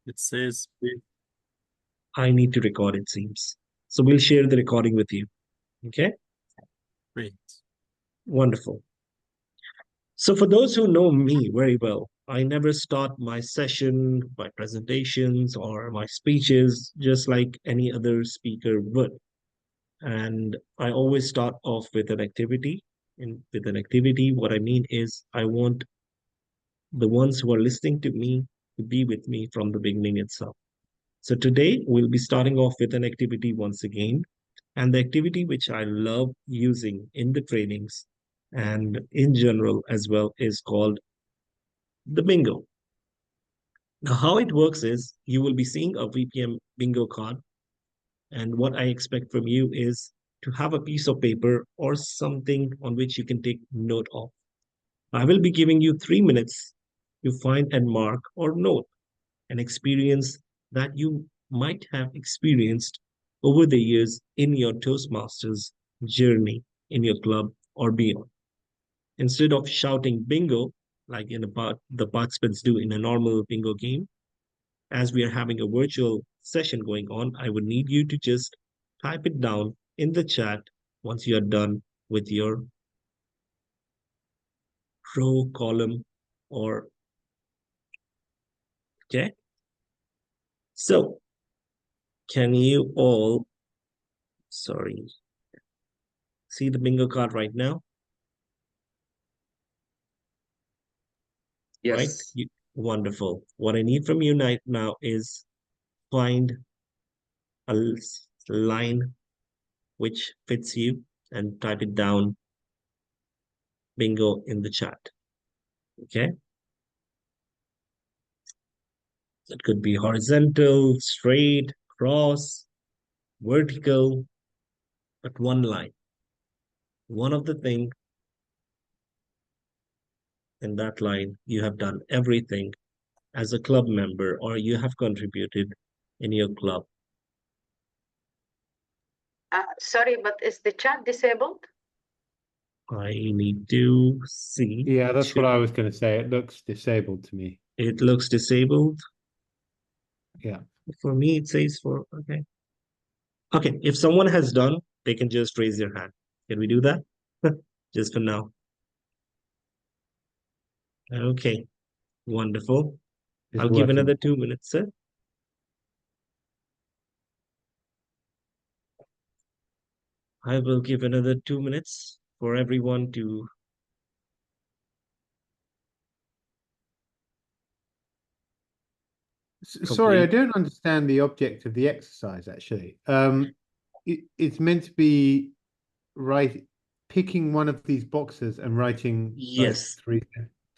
It says, I need to record, it seems. So we'll share the recording with you. Okay? great. Wonderful. So for those who know me very well, I never start my session, my presentations, or my speeches just like any other speaker would. And I always start off with an activity. And with an activity, what I mean is I want the ones who are listening to me to be with me from the beginning itself. So today we'll be starting off with an activity once again. And the activity which I love using in the trainings and in general as well is called the bingo. Now, how it works is you will be seeing a VPM bingo card. And what I expect from you is to have a piece of paper or something on which you can take note of. I will be giving you 3 minutes to find and mark or note an experience that you might have experienced over the years in your Toastmasters journey in your club or beyond. Instead of shouting bingo, like the participants do in a normal bingo game, as we are having a virtual session going on, I would need you to just type it down in the chat once you are done with your row, column, or okay. So, can you all, sorry, see the bingo card right now? Right? Yes. Wonderful. What I need from you right now is find a line which fits you and type it down bingo in the chat. Okay? It could be horizontal, straight, cross, vertical, but one line. One of the things in that line, you have done everything as a club member or you have contributed in your club. Sorry, but is the chat disabled? I need to see. Yeah, that's what I was going to say. It looks disabled to me. It looks disabled. Yeah. For me, it says okay. Okay, if someone has done, they can just raise their hand. Can we do that? Just for now. Okay, wonderful. I'll give another 2 minutes, sir. I will give another 2 minutes for everyone to Sorry, I don't understand the object of the exercise, actually. It's meant to be picking one of these boxes and writing yes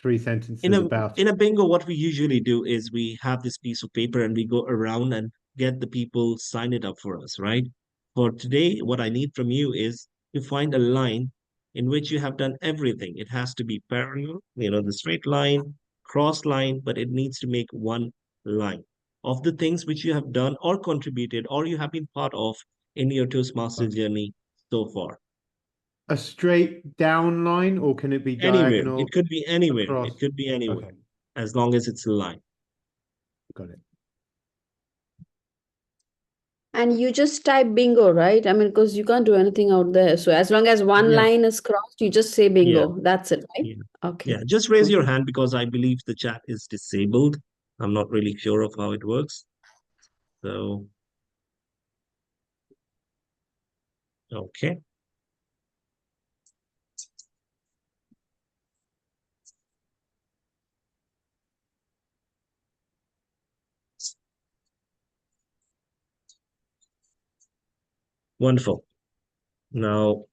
three sentences about in a bingo. What we usually do is we have this piece of paper and we go around and get the people sign it up for us, right? For today, what I need from you is to find a line in which you have done everything. It has to be parallel, the straight line, cross line, but it needs to make one line of the things which you have done or contributed or you have been part of in your Toastmaster journey so far. A straight down line, or can it be Anywhere? diagonal? It could be anywhere. Across? It could be anywhere, Okay. as long as it's a line. Got it. And you just type bingo, right? I mean, because you can't do anything out there. So as long as one line is crossed, you just say bingo. Yeah. That's it, right? Yeah. Okay. Yeah, just raise your hand because I believe the chat is disabled. I'm not really sure of how it works. So, okay. Wonderful. Now,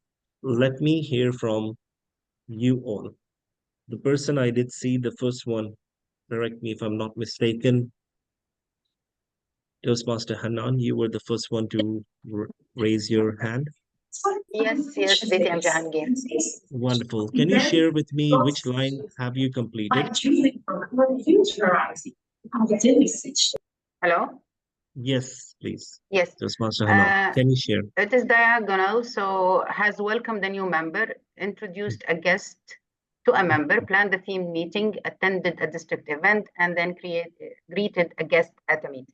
let me hear from you all. The person I did see, the first one, correct me if I'm not mistaken, Toastmaster Hanan, you were the first one to raise your hand. Yes, DTM Jahangir. Wonderful. Can you share with me which line have you completed? Hello? Yes, please. Yes. Toastmaster Hanan, can you share? It is diagonal, so has welcomed a new member, introduced a guest, to a member, planned a team meeting, attended a district event, and then greeted a guest at a meeting.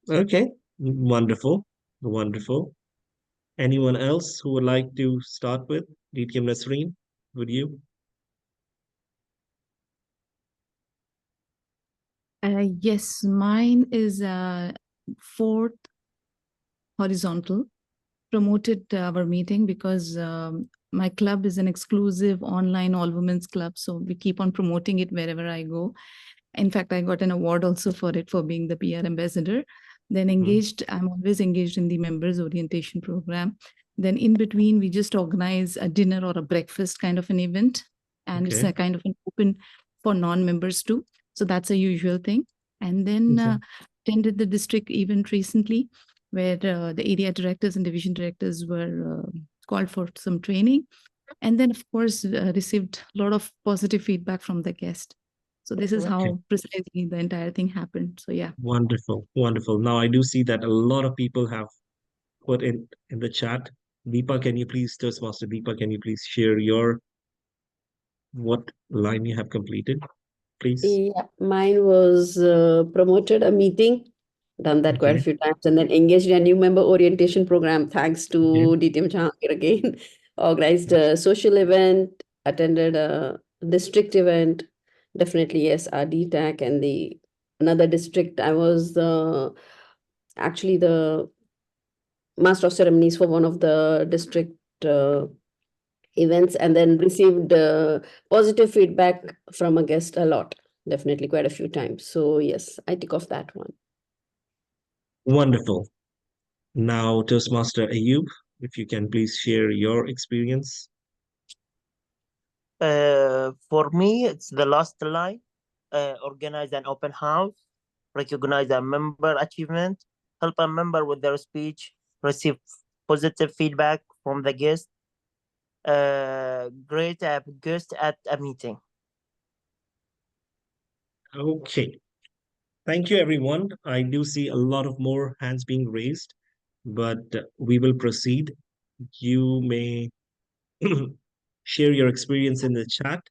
Okay, wonderful, wonderful. Anyone else who would like to start with? DTM Nasreen, would you? Yes, mine is fourth horizontal, promoted our meeting because my club is an exclusive online all women's club. So we keep on promoting it wherever I go. In fact, I got an award also for it for being the PR ambassador. Then I'm always engaged in the members orientation program. Then in between, we just organize a dinner or a breakfast kind of an event. And it's a kind of an open for non-members too. So that's a usual thing. And then attended the district event recently where the area directors and division directors were called for some training. And then, of course, received a lot of positive feedback from the guest. So this is how precisely the entire thing happened. So yeah. Wonderful, wonderful. Now I do see that a lot of people have put in the chat. Deepa, can you please, Toastmaster Deepa, can you please share what line you have completed, please? Yeah, mine was promoted a meeting, done that quite a few times, and then engaged in a new member orientation program, thanks to DTM Jahangir again. Organized a social event, attended a district event, definitely yes, our DTAC and another district. I was actually the master of ceremonies for one of the district events, and then received positive feedback from a guest a lot, definitely quite a few times. So yes, I tick off that one. Wonderful. Now, Toastmaster Ayub, if you can please share your experience. For me, it's the last line. Organize an open house, recognize a member achievement, help a member with their speech, receive positive feedback from the guest, great a guest at a meeting. Okay. Thank you, everyone. I do see a lot of more hands being raised, but we will proceed. You may share your experience in the chat.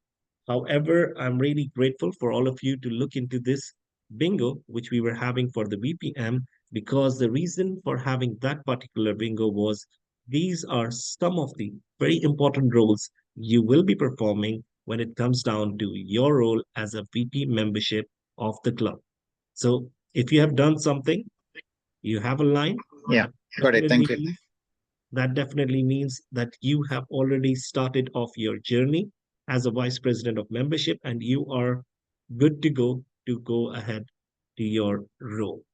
However, I'm really grateful for all of you to look into this bingo, which we were having for the VPM, because the reason for having that particular bingo was these are some of the very important roles you will be performing when it comes down to your role as a VP membership of the club. So if you have done something, you have a line. Yeah, got it. Thank you. That definitely means that you have already started off your journey as a vice president of membership, and you are good to go ahead to your role.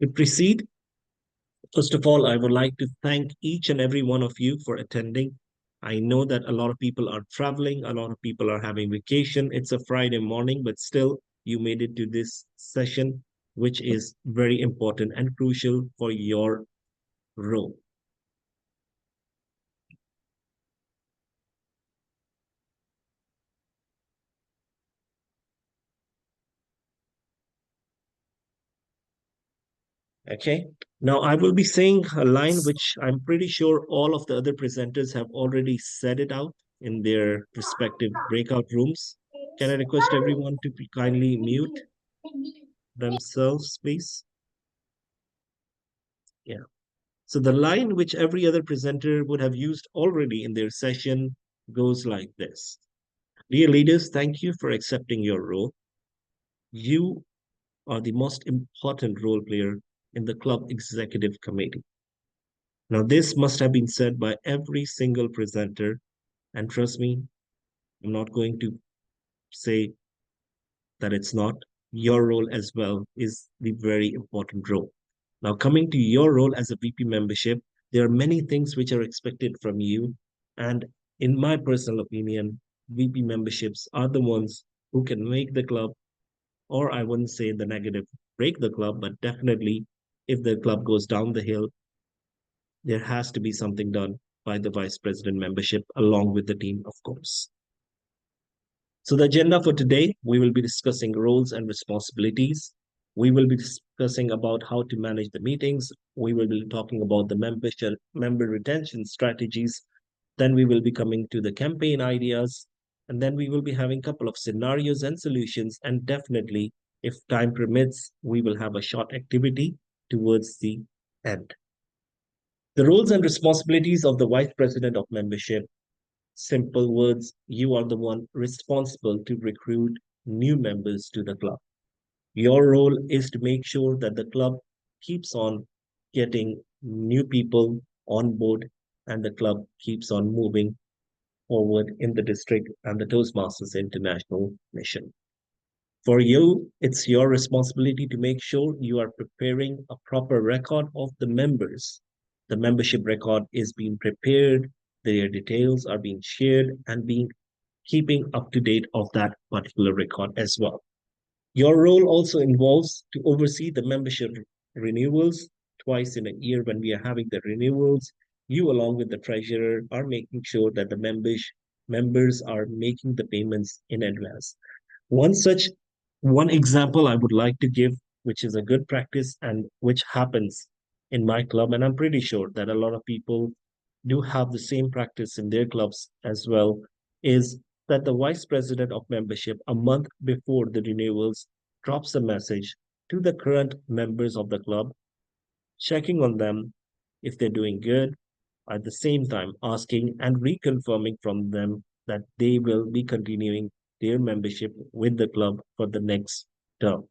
To proceed, first of all, I would like to thank each and every one of you for attending. I know that a lot of people are traveling, a lot of people are having vacation. It's a Friday morning, but still you made it to this session, which is very important and crucial for your role. Okay, now I will be saying a line which I'm pretty sure all of the other presenters have already said it out in their respective breakout rooms. Can I request everyone to kindly mute themselves, please? Yeah. So the line which every other presenter would have used already in their session goes like this. Dear leaders, thank you for accepting your role. You are the most important role player in the club executive committee. Now, this must have been said by every single presenter, and trust me, I'm not going to say that it's not. Your role as well is the very important role. Now, coming to your role as a VP membership, there are many things which are expected from you. And in my personal opinion, VP memberships are the ones who can make the club, or I wouldn't say the negative, break the club, but definitely if the club goes down the hill, there has to be something done by the vice president membership along with the team, of course. So the agenda for today, we will be discussing roles and responsibilities. We will be discussing about how to manage the meetings. We will be talking about the member retention strategies. Then we will be coming to the campaign ideas. And then we will be having a couple of scenarios and solutions. And definitely, if time permits, we will have a short activity towards the end. The roles and responsibilities of the Vice President of Membership. Simple words, you are the one responsible to recruit new members to the club. Your role is to make sure that the club keeps on getting new people on board and the club keeps on moving forward in the district and the Toastmasters International mission. For you, it's your responsibility to make sure you are preparing a proper record of the members. The membership record is being prepared, their details are being shared and being keeping up to date of that particular record as well. Your role also involves to oversee the membership renewals twice in a year when we are having the renewals. You, along with the treasurer, are making sure that the members are making the payments in advance. One example I would like to give, which is a good practice and which happens in my club, and I'm pretty sure that a lot of people do have the same practice in their clubs as well, is that the vice president of membership, a month before the renewals, drops a message to the current members of the club, checking on them if they're doing good, at the same time asking and reconfirming from them that they will be continuing their membership with the club for the next term,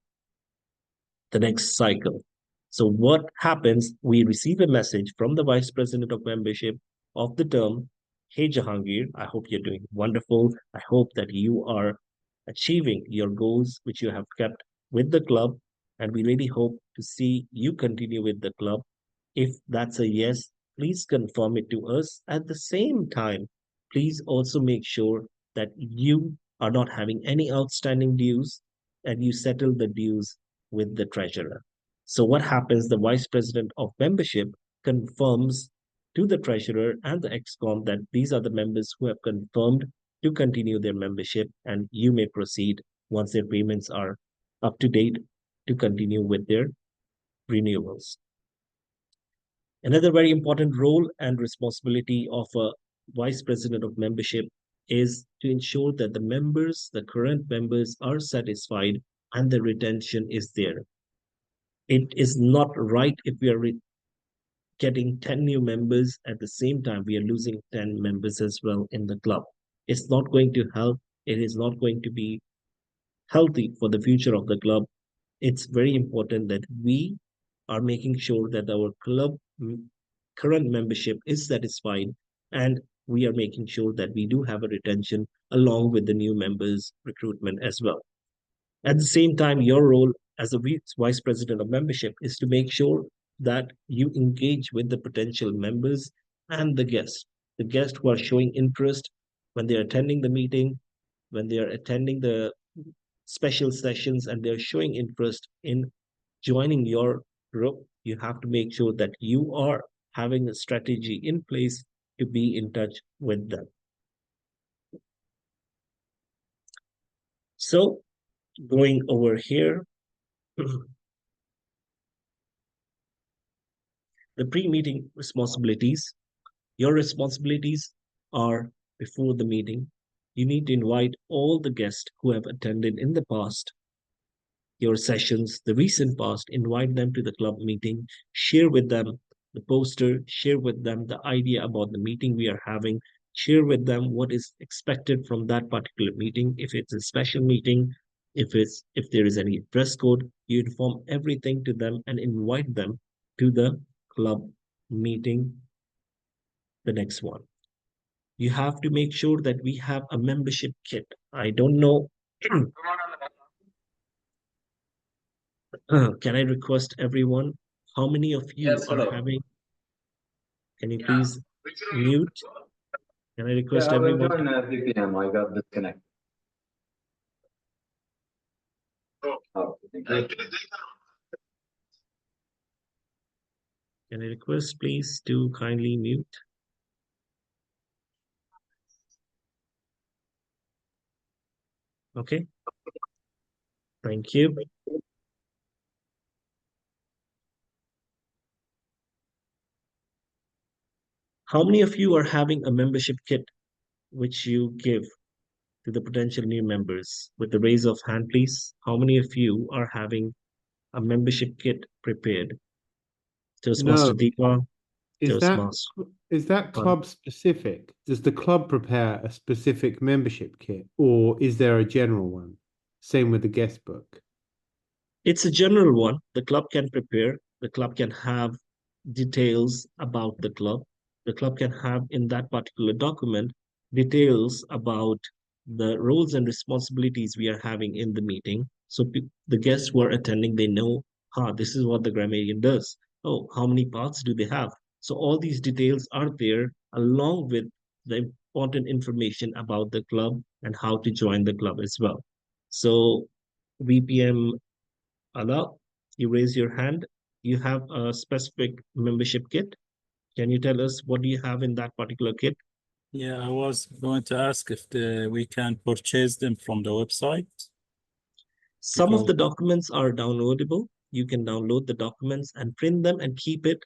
the next cycle. So what happens, we receive a message from the vice president of membership of the term, hey Jahangir, I hope you're doing wonderful. I hope that you are achieving your goals which you have kept with the club, and we really hope to see you continue with the club. If that's a yes, please confirm it to us. At the same time, please also make sure that you are not having any outstanding dues and you settle the dues with the treasurer. So what happens, the vice president of membership confirms to the treasurer and the excom that these are the members who have confirmed to continue their membership, and you may proceed once their payments are up to date to continue with their renewals. Another very important role and responsibility of a vice president of membership is to ensure that the members, the current members, are satisfied and the retention is there. It is not right if we are getting 10 new members at the same time we are losing 10 members as well in the club. It's not going to help. It is not going to be healthy for the future of the club. It's very important that we are making sure that our club current membership is satisfied and we are making sure that we do have a retention along with the new members recruitment as well. At the same time, your role as a vice president of membership is to make sure that you engage with the potential members and the guests who are showing interest when they're attending the meeting, when they are attending the special sessions and they're showing interest in joining your group. You have to make sure that you are having a strategy in place to be in touch with them. So going over here, the pre-meeting responsibilities. Your responsibilities are before the meeting. You need to invite all the guests who have attended in the past your sessions, the recent past, invite them to the club meeting, share with them the poster, share with them the idea about the meeting we are having, share with them what is expected from that particular meeting. If it's a special meeting, if there is any dress code, you inform everything to them and invite them to the club meeting, the next one. You have to make sure that we have a membership kit. I don't know. Can I request everyone, how many of you Yes, are hello. having, can you please mute? Can I Yeah, request I will everyone? join at DTM. I got disconnected. Oh, thank you. Can I request please to kindly mute? Okay. Thank you. How many of you are having a membership kit which you give to the potential new members. With the raise of hand, please, how many of you are having a membership kit prepared? Toastmaster No. Deepa, Is Toastmaster. that club specific? Does the club prepare a specific membership kit, or is there a general one? Same with the guest book. It's a general one. The club can prepare. The club can have details about the club. The club can have in that particular document details about the roles and responsibilities we are having in the meeting. So the guests who are attending, they know, this is what the grammarian does. Oh, how many parts do they have? So all these details are there along with the important information about the club and how to join the club as well. So VPM Ala, you raise your hand. You have a specific membership kit. Can you tell us what do you have in that particular kit? Yeah, I was going to ask if we can purchase them from the website. Some of the documents are downloadable. You can download the documents and print them and keep it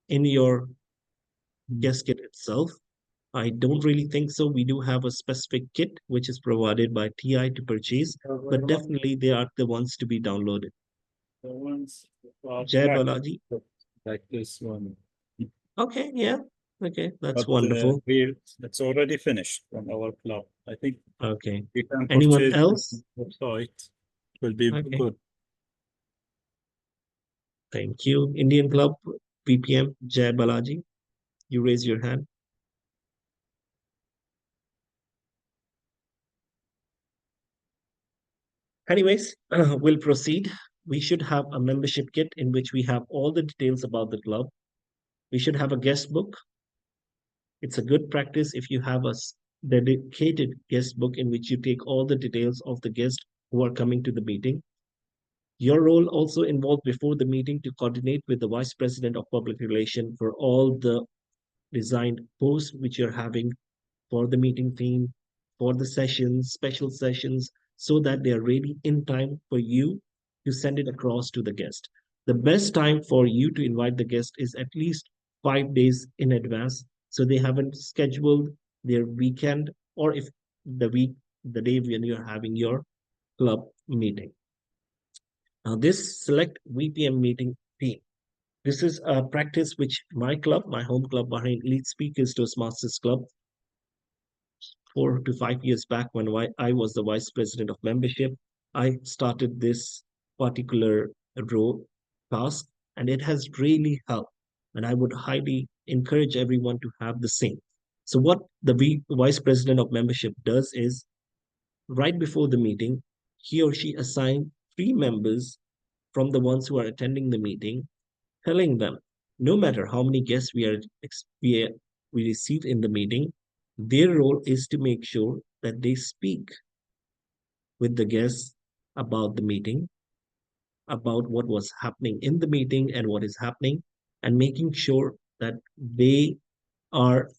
in your guest kit itself. I don't really think so. We do have a specific kit which is provided by TI to purchase, but definitely they are the ones to be downloaded. The ones Jai Balaji. like this one. Okay, yeah. Okay, that's wonderful. It's already finished from our club. I think okay. You can Anyone else? Website. It will be good. Thank you. Indian Club, VPM, Jai Balaji. You raise your hand. Anyways, we'll proceed. We should have a membership kit in which we have all the details about the club. We should have a guest book. It's a good practice if you have a dedicated guest book in which you take all the details of the guests who are coming to the meeting. Your role also involved before the meeting to coordinate with the Vice President of Public Relations for all the designed posts which you're having for the meeting theme, for the sessions, special sessions, so that they are ready in time for you to send it across to the guest. The best time for you to invite the guest is at least 5 days in advance, so they haven't scheduled their weekend or if the day when you're having your club meeting. Now this select VPM meeting theme. This is a practice which my club, my home club, Bahrain Elite Speakers Toastmasters Club, 4 to 5 years back when I was the vice president of membership, I started this particular role task, and it has really helped. And I would highly encourage everyone to have the same. So what the vice president of membership does is, right before the meeting, he or she assigns 3 members from the ones who are attending the meeting, telling them, no matter how many guests we receive in the meeting, their role is to make sure that they speak with the guests about the meeting, about what was happening in the meeting and what is happening, and making sure that they are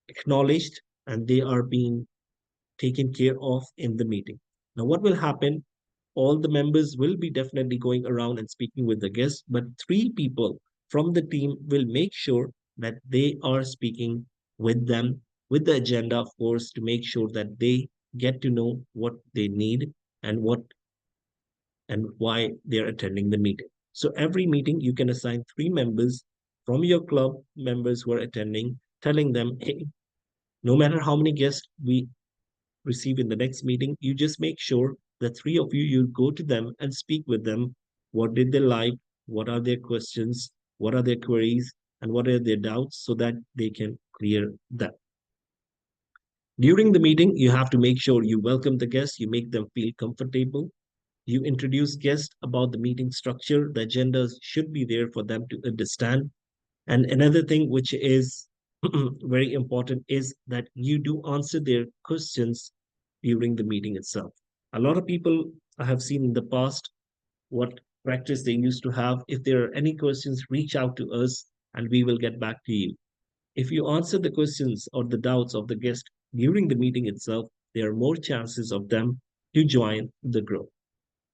acknowledged and they are being taken care of in the meeting. Now, what will happen? All the members will be definitely going around and speaking with the guests, but 3 people from the team will make sure that they are speaking with them with the agenda, of course, to make sure that they get to know what they need and why they're attending the meeting. So every meeting you can assign 3 members from your club members who are attending, telling them, hey, no matter how many guests we receive in the next meeting, you just make sure the 3 of you go to them and speak with them. What did they like? What are their questions? What are their queries? And what are their doubts so that they can clear them. During the meeting, you have to make sure you welcome the guests, you make them feel comfortable. You introduce guests about the meeting structure. The agendas should be there for them to understand. And another thing which is very important is that you do answer their questions during the meeting itself. A lot of people I have seen in the past what practice they used to have. If there are any questions, reach out to us and we will get back to you. If you answer the questions or the doubts of the guest during the meeting itself, there are more chances of them to join the group.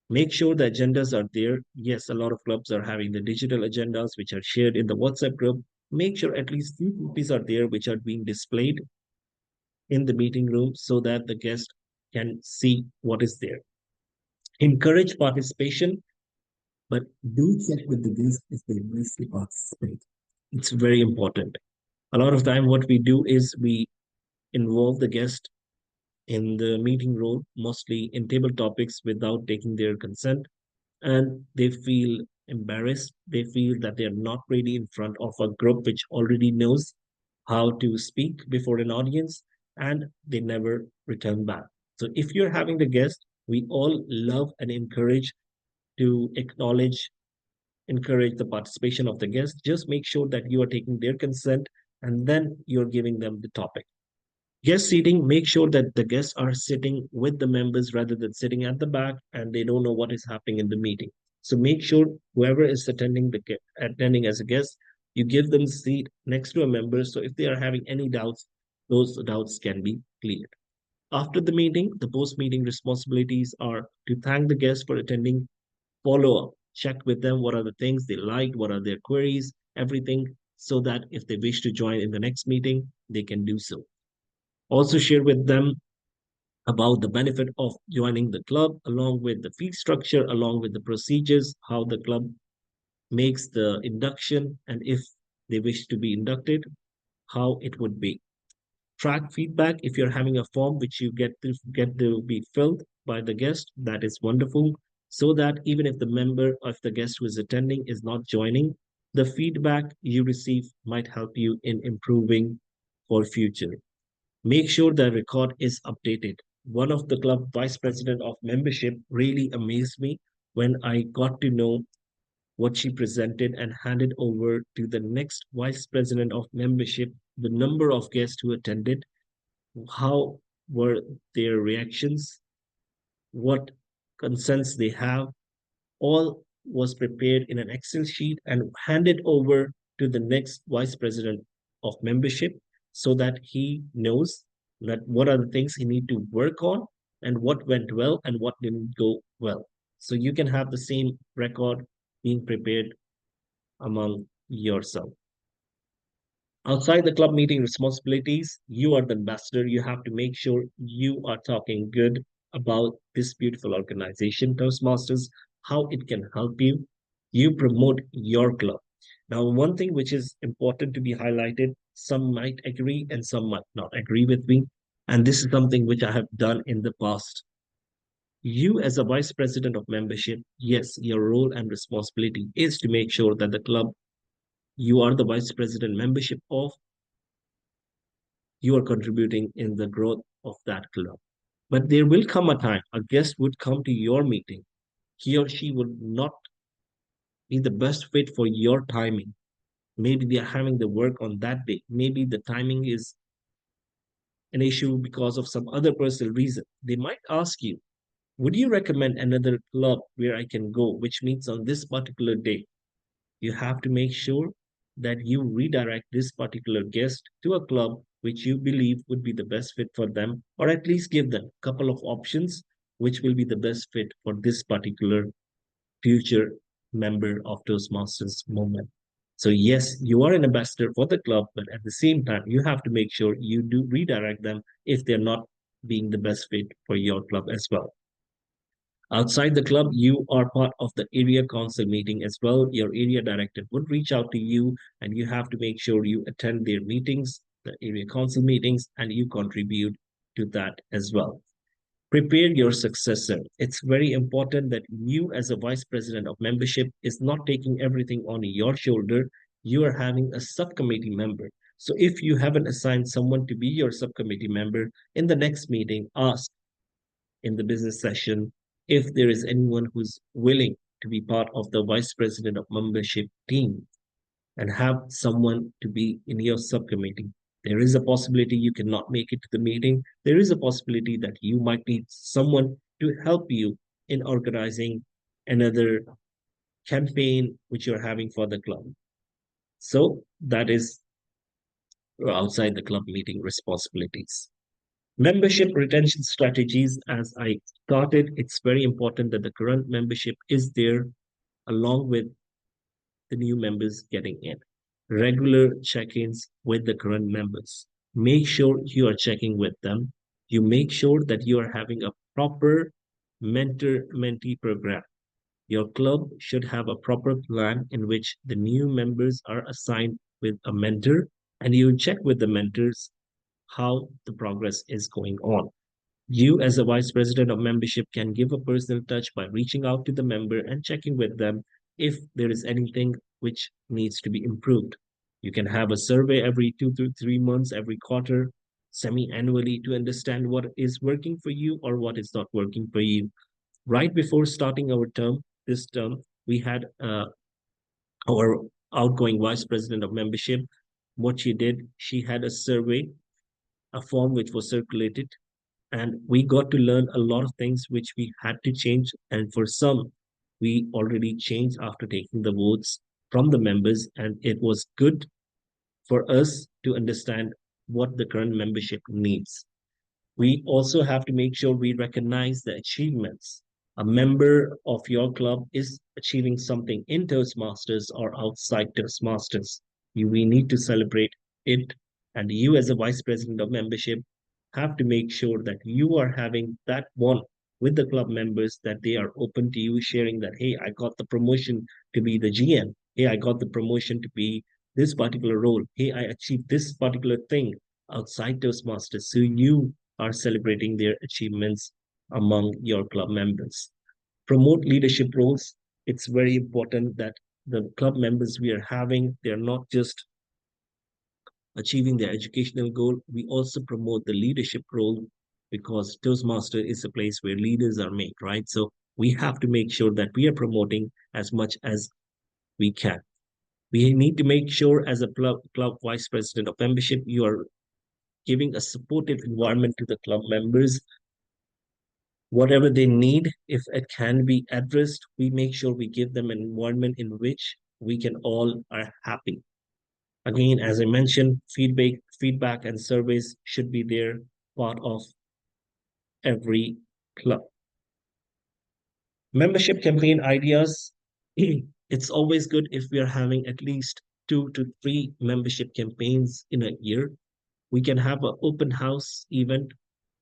Make sure the agendas are there. Yes, a lot of clubs are having the digital agendas which are shared in the WhatsApp group. Make sure at least 2 copies are there which are being displayed in the meeting room so that the guest can see what is there. Encourage participation, but do check with the guest if they wish to participate. It's very important. A lot of time what we do is we involve the guest in the meeting room, mostly in table topics without taking their consent, and they feel embarrassed. They feel that they are not ready in front of a group which already knows how to speak before an audience, and they never return back. So if you're having the guest, we all love and encourage to encourage the participation of the guest. Just make sure that you are taking their consent and then you're giving them the topic. Guest seating, make sure that the guests are sitting with the members rather than sitting at the back and they don't know what is happening in the meeting. So make sure whoever is attending as a guest, you give them a seat next to a member. So if they are having any doubts, those doubts can be cleared. After the meeting, the post-meeting responsibilities are to thank the guests for attending, follow up, check with them what are the things they liked, what are their queries, everything, so that if they wish to join in the next meeting, they can do so. Also share with them about the benefit of joining the club, along with the fee structure, along with the procedures, how the club makes the induction, and if they wish to be inducted, how it would be. Track feedback. If you're having a form which you get to be filled by the guest, that is wonderful. So that even if the member of the guest who is attending is not joining, the feedback you receive might help you in improving for future. Make sure the record is updated. One of the club vice president of membership really amazed me when I got to know what she presented and handed over to the next vice president of membership, the number of guests who attended, how were their reactions, what concerns they have, all was prepared in an Excel sheet and handed over to the next vice president of membership so that he knows that what are the things he need to work on and what went well and what didn't go well. So you can have the same record being prepared among yourself. Outside the club meeting responsibilities, you are the ambassador. You have to make sure you are talking good about this beautiful organization, Toastmasters, how it can help you. You promote your club. Now, one thing which is important to be highlighted, some might agree and some might not agree with me. And this is something which I have done in the past. You, as a vice president of membership, yes, your role and responsibility is to make sure that the club you are the vice president membership of, you are contributing in the growth of that club. But there will come a time a guest would come to your meeting. He or she would not be the best fit for your timing. Maybe they are having the work on that day. Maybe the timing is an issue because of some other personal reason. They might ask you, would you recommend another club where I can go, which meets on this particular day? You have to make sure that you redirect this particular guest to a club which you believe would be the best fit for them, or at least give them a couple of options which will be the best fit for this particular future member of Toastmasters movement. So yes, you are an ambassador for the club, but at the same time, you have to make sure you do redirect them if they're not being the best fit for your club as well. Outside the club, you are part of the area council meeting as well. Your area director would reach out to you and you have to make sure you attend their meetings, the area council meetings, and you contribute to that as well. Prepare your successor. It's very important that you as a vice president of membership is not taking everything on your shoulder. You are having a subcommittee member. So if you haven't assigned someone to be your subcommittee member, in the next meeting, ask in the business session if there is anyone who's willing to be part of the vice president of membership team and have someone to be in your subcommittee. There is a possibility you cannot make it to the meeting. There is a possibility that you might need someone to help you in organizing another campaign which you're having for the club. So that is outside the club meeting responsibilities. Membership retention strategies, as I started, it's very important that the current membership is there along with the new members getting in. Regular check-ins with the current members. Make sure you are checking with them. You make sure that you are having a proper mentor-mentee program. Your club should have a proper plan in which the new members are assigned with a mentor, and you check with the mentors how the progress is going on. You, as a vice president of membership, can give a personal touch by reaching out to the member and checking with them if there is anything which needs to be improved. You can have a survey every 2 to 3 months, every quarter, semi-annually, to understand what is working for you or what is not working for you. Right before starting our this term, we had our outgoing vice president of membership. What she did, she had a survey, a form which was circulated, and we got to learn a lot of things which we had to change. And for some, we already changed after taking the votes from the members, and it was good for us to understand what the current membership needs. We also have to make sure we recognize the achievements. A member of your club is achieving something in Toastmasters or outside Toastmasters. We need to celebrate it. And you, as a vice president of membership, have to make sure that you are having that bond with the club members, that they are open to you sharing that, hey, I got the promotion to be the GM. Hey, I got the promotion to be this particular role. Hey, I achieved this particular thing outside Toastmasters. So you are celebrating their achievements among your club members. Promote leadership roles. It's very important that the club members we are having, they're not just achieving their educational goal. We also promote the leadership role, because Toastmaster is a place where leaders are made, right? So we have to make sure that we are promoting as much as we can. We need to make sure, as a club vice president of membership, you are giving a supportive environment to the club members. Whatever they need, if it can be addressed, we make sure we give them an environment in which we can all are happy. Again, as I mentioned, feedback and surveys should be there, part of every club. Membership campaign ideas. It's always good if we are having at least 2 to 3 membership campaigns in a year. We can have an open house event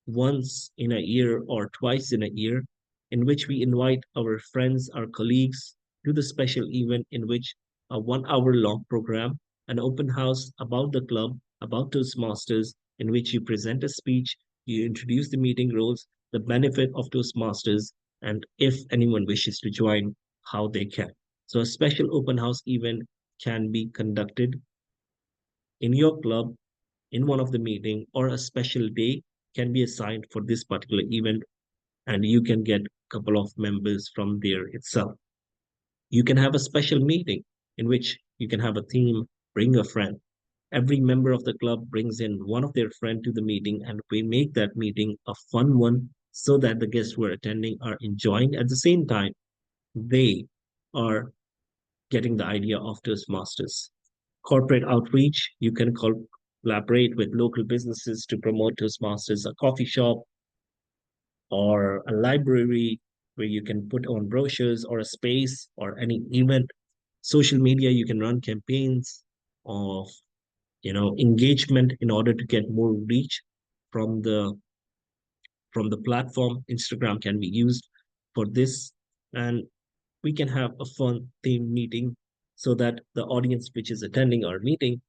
once in a year or twice in a year, in which we invite our friends, our colleagues to the special event, in which a 1 hour long program, an open house about the club, about Toastmasters, in which you present a speech, you introduce the meeting rules, the benefit of Toastmasters, and if anyone wishes to join, how they can. So a special open house event can be conducted in your club, in one of the meeting, or a special day can be assigned for this particular event, and you can get a couple of members from there itself. You can have a special meeting in which you can have a theme, bring a friend. Every member of the club brings in one of their friend to the meeting, and we make that meeting a fun one, so that the guests who are attending are enjoying. At the same time, they are getting the idea of Toastmasters. Corporate outreach, you can collaborate with local businesses to promote Toastmasters, a coffee shop or a library where you can put on brochures, or a space or any event. Social media, you can run campaigns of engagement in order to get more reach from the platform. Instagram can be used for this, and we can have a fun theme meeting so that the audience which is attending our meeting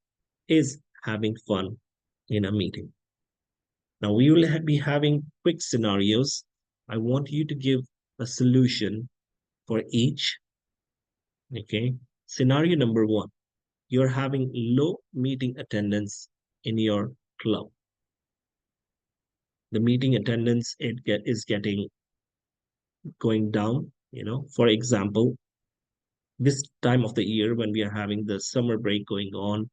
is having fun in a meeting. Now we will be having quick scenarios. I want you to give a solution for each. Okay. Scenario number 1, you're having low meeting attendance in your club. The meeting attendance is going down. For example, this time of the year when we are having the summer break going on,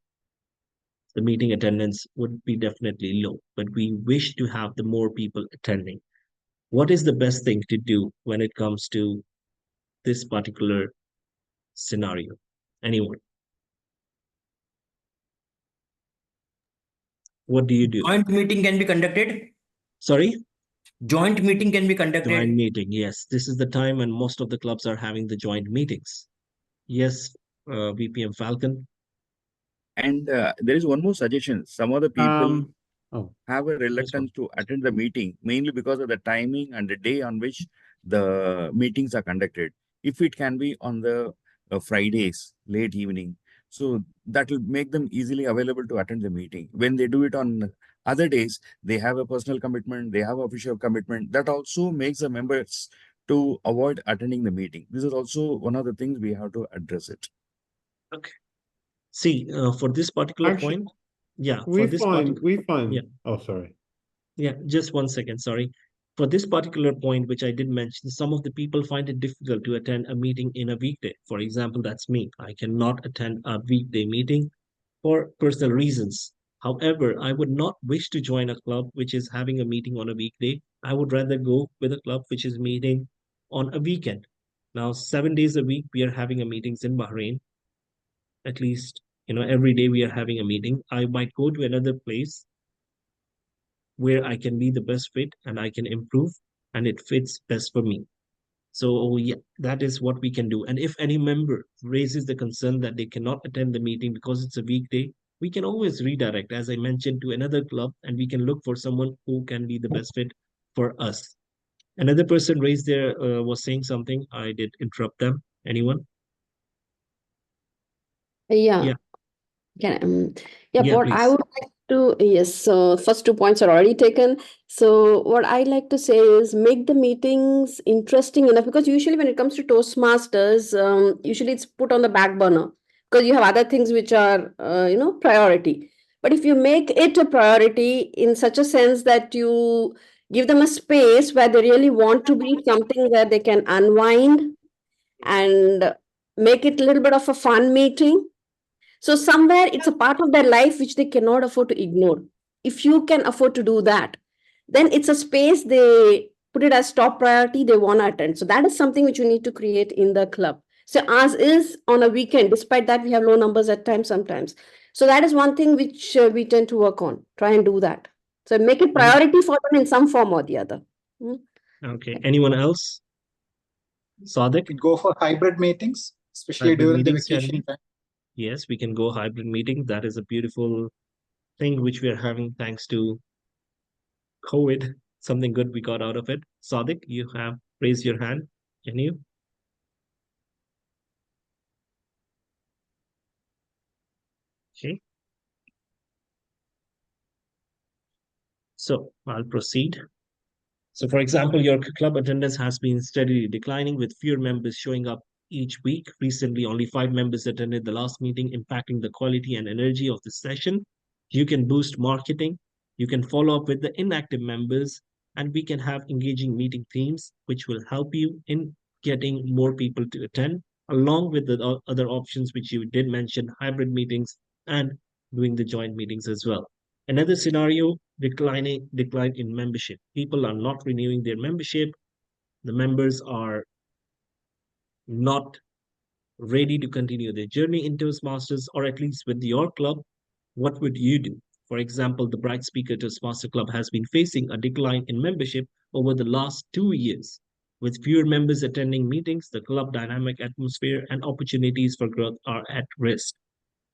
the meeting attendance would be definitely low, but we wish to have the more people attending. What is the best thing to do when it comes to this particular scenario? Anyone? What do you do? Joint meeting can be conducted. Sorry? Joint meeting can be conducted. Joint meeting, yes. This is the time when most of the clubs are having the joint meetings. Yes, VPM Falcon. And there is one more suggestion. Some of the people have a reluctance to attend the meeting, mainly because of the timing and the day on which the meetings are conducted. If it can be on the Fridays, late evening, so that will make them easily available to attend the meeting. When they do it on other days, they have a personal commitment, they have official commitment. That also makes the members to avoid attending the meeting. This is also one of the things we have to address it. Okay. See, for this particular point, yeah, we for this find, yeah. Oh, sorry. Yeah, just 1 second, sorry. For this particular point, which I did mention, some of the people find it difficult to attend a meeting in a weekday. For example, that's me. I cannot attend a weekday meeting for personal reasons. However, I would not wish to join a club which is having a meeting on a weekday. I would rather go with a club which is meeting on a weekend. Now, 7 days a week, we are having a meetings in Bahrain. At least, every day we are having a meeting. I might go to another place where I can be the best fit and I can improve and it fits best for me. So yeah, that is what we can do. And if any member raises the concern that they cannot attend the meeting because it's a weekday, we can always redirect, as I mentioned, to another club and we can look for someone who can be the best fit for us. Another person raised their, was saying something. I did interrupt them. Anyone? Yeah. Yeah. Yeah, Yeah, what I please. would like to, yes, so first 2 points are already taken. So what I like to say is make the meetings interesting enough, because usually when it comes to Toastmasters, usually it's put on the back burner because you have other things which are, priority. But if you make it a priority in such a sense that you give them a space where they really want to be something where they can unwind and make it a little bit of a fun meeting. So somewhere it's a part of their life which they cannot afford to ignore. If you can afford to do that, then it's a space they put it as top priority, they want to attend. So that is something which you need to create in the club. So ours is on a weekend, despite that we have low numbers at times sometimes. So that is one thing which we tend to work on, try and do that. So make it priority for them in some form or the other. Okay. Anyone else? Sadiq? Go for hybrid meetings, especially Hybrid during the meetings, can vacation we? time. Yes, we can go hybrid meeting. That is a beautiful thing which we are having thanks to COVID. Something good we got out of it. Sadiq, you have raised your hand. Can you? Okay. So I'll proceed. So, for example, your club attendance has been steadily declining with fewer members showing up each week. Recently, only 5 members attended the last meeting, impacting the quality and energy of the session. You can boost marketing. You can follow up with the inactive members, and we can have engaging meeting themes, which will help you in getting more people to attend, along with the other options which you did mention, hybrid meetings and doing the joint meetings as well. Another scenario, decline in membership. People are not renewing their membership. The members are not ready to continue their journey in Toastmasters, or at least with your club. What would you do? For example, the Bright Speaker Toastmaster Club has been facing a decline in membership over the last 2 years. With fewer members attending meetings, the club dynamic atmosphere and opportunities for growth are at risk.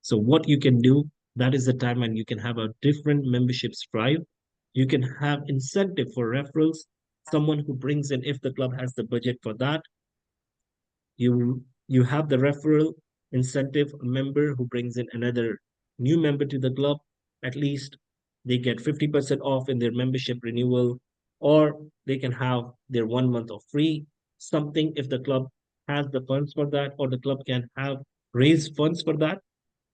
So what you can do, that is the time when you can have a different membership thrive. You can have incentive for referrals, someone who brings in, if the club has the budget for that, you have the referral incentive, a member who brings in another new member to the club, at least they get 50% off in their membership renewal, or they can have their 1 month of free, something if the club has the funds for that, or the club can have raise funds for that.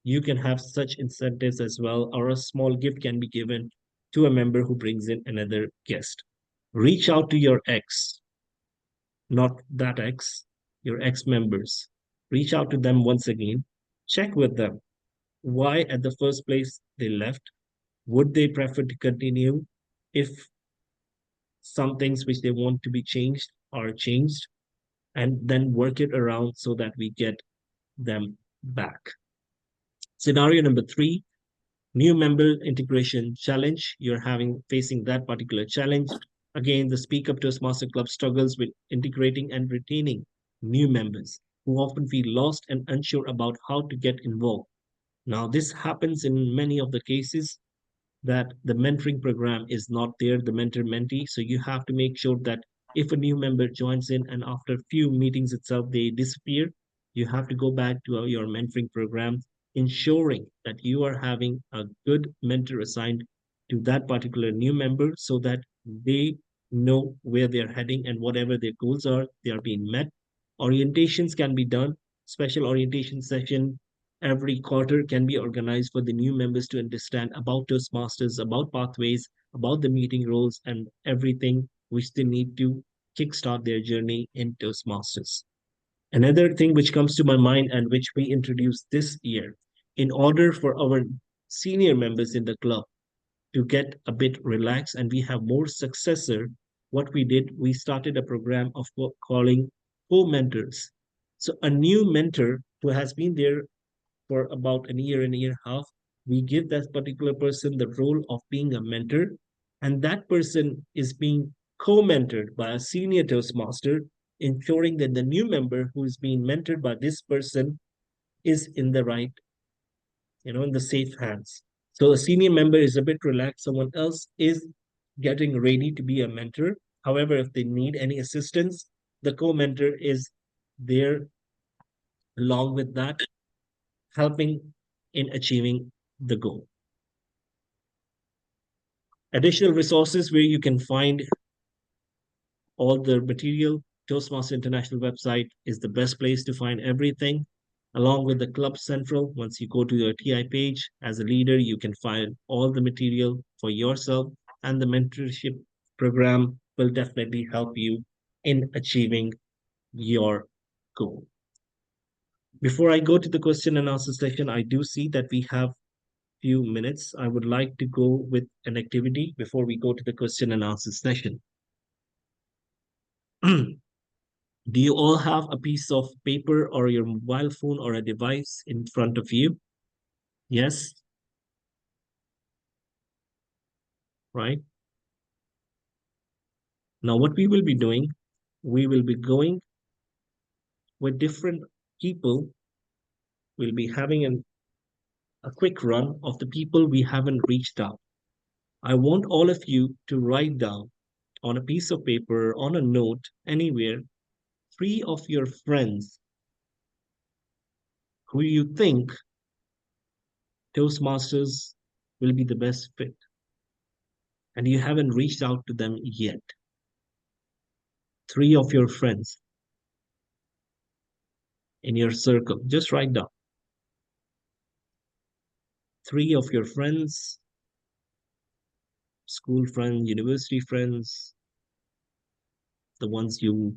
You can have such incentives as well, or a small gift can be given to a member who brings in another guest. Reach out to your ex, not that ex, your ex members. Reach out to them once again. Check with them why, at the first place, they left. Would they prefer to continue if some things which they want to be changed are changed? And then work it around so that we get them back. Scenario number 3, new member integration challenge. You're facing that particular challenge. Again, the Speak Up Toastmaster Club struggles with integrating and retaining new members who often feel lost and unsure about how to get involved. Now, this happens in many of the cases. that the mentoring program is not there, the mentor-mentee. So you have to make sure that if a new member joins in and after a few meetings itself, they disappear, you have to go back to your mentoring program, ensuring that you are having a good mentor assigned to that particular new member so that they know where they're heading and whatever their goals are, they are being met. Orientations can be done, special orientation session every quarter can be organized for the new members to understand about Toastmasters, about pathways, about the meeting roles, and everything which they need to kickstart their journey in Toastmasters. Another thing which comes to my mind and which we introduced this year, in order for our senior members in the club to get a bit relaxed and we have more successor, what we did, we started a program of calling co-mentors. So a new mentor who has been there for about a year and a half, we give that particular person the role of being a mentor, and that person is being co-mentored by a senior Toastmaster, ensuring that the new member who is being mentored by this person is in the right, in the safe hands. So a senior member is a bit relaxed, someone else is getting ready to be a mentor. However, if they need any assistance, the co-mentor is there along with that, helping in achieving the goal. Additional resources where you can find all the material. Toastmaster International website is the best place to find everything, along with the Club Central. Once you go to your TI page, as a leader, you can find all the material for yourself, and the mentorship program will definitely help you in achieving your goal. Before I go to the question and answer session, I do see that we have few minutes. I would like to go with an activity before we go to the question and answer session. Do you all have a piece of paper or your mobile phone or a device in front of you? Yes? Right? Now, what we will be doing, we will be going with different people. We'll be having a quick run of the people we haven't reached out. I want all of you to write down on a piece of paper, on a note, anywhere, 3 of your friends who you think Toastmasters will be the best fit, and you haven't reached out to them yet. 3 of your friends in your circle, just write down. 3 of your friends, school friends, university friends, the ones you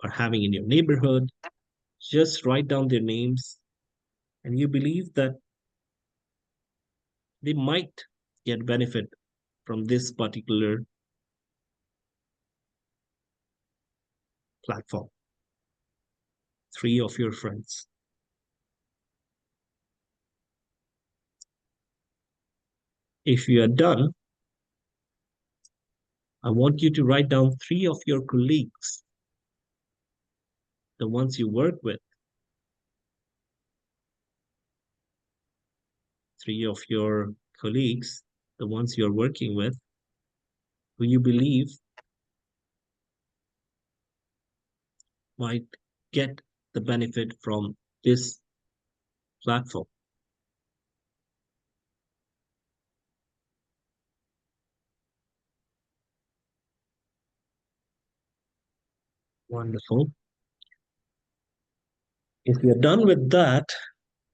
are having in your neighborhood, just write down their names, and you believe that they might get benefit from this particular platform. 3 of your friends. If you are done, I want you to write down 3 of your colleagues, the ones you work with. 3 of your colleagues, the ones you're working with, who you believe might get the benefit from this platform. Wonderful. If you're done with that,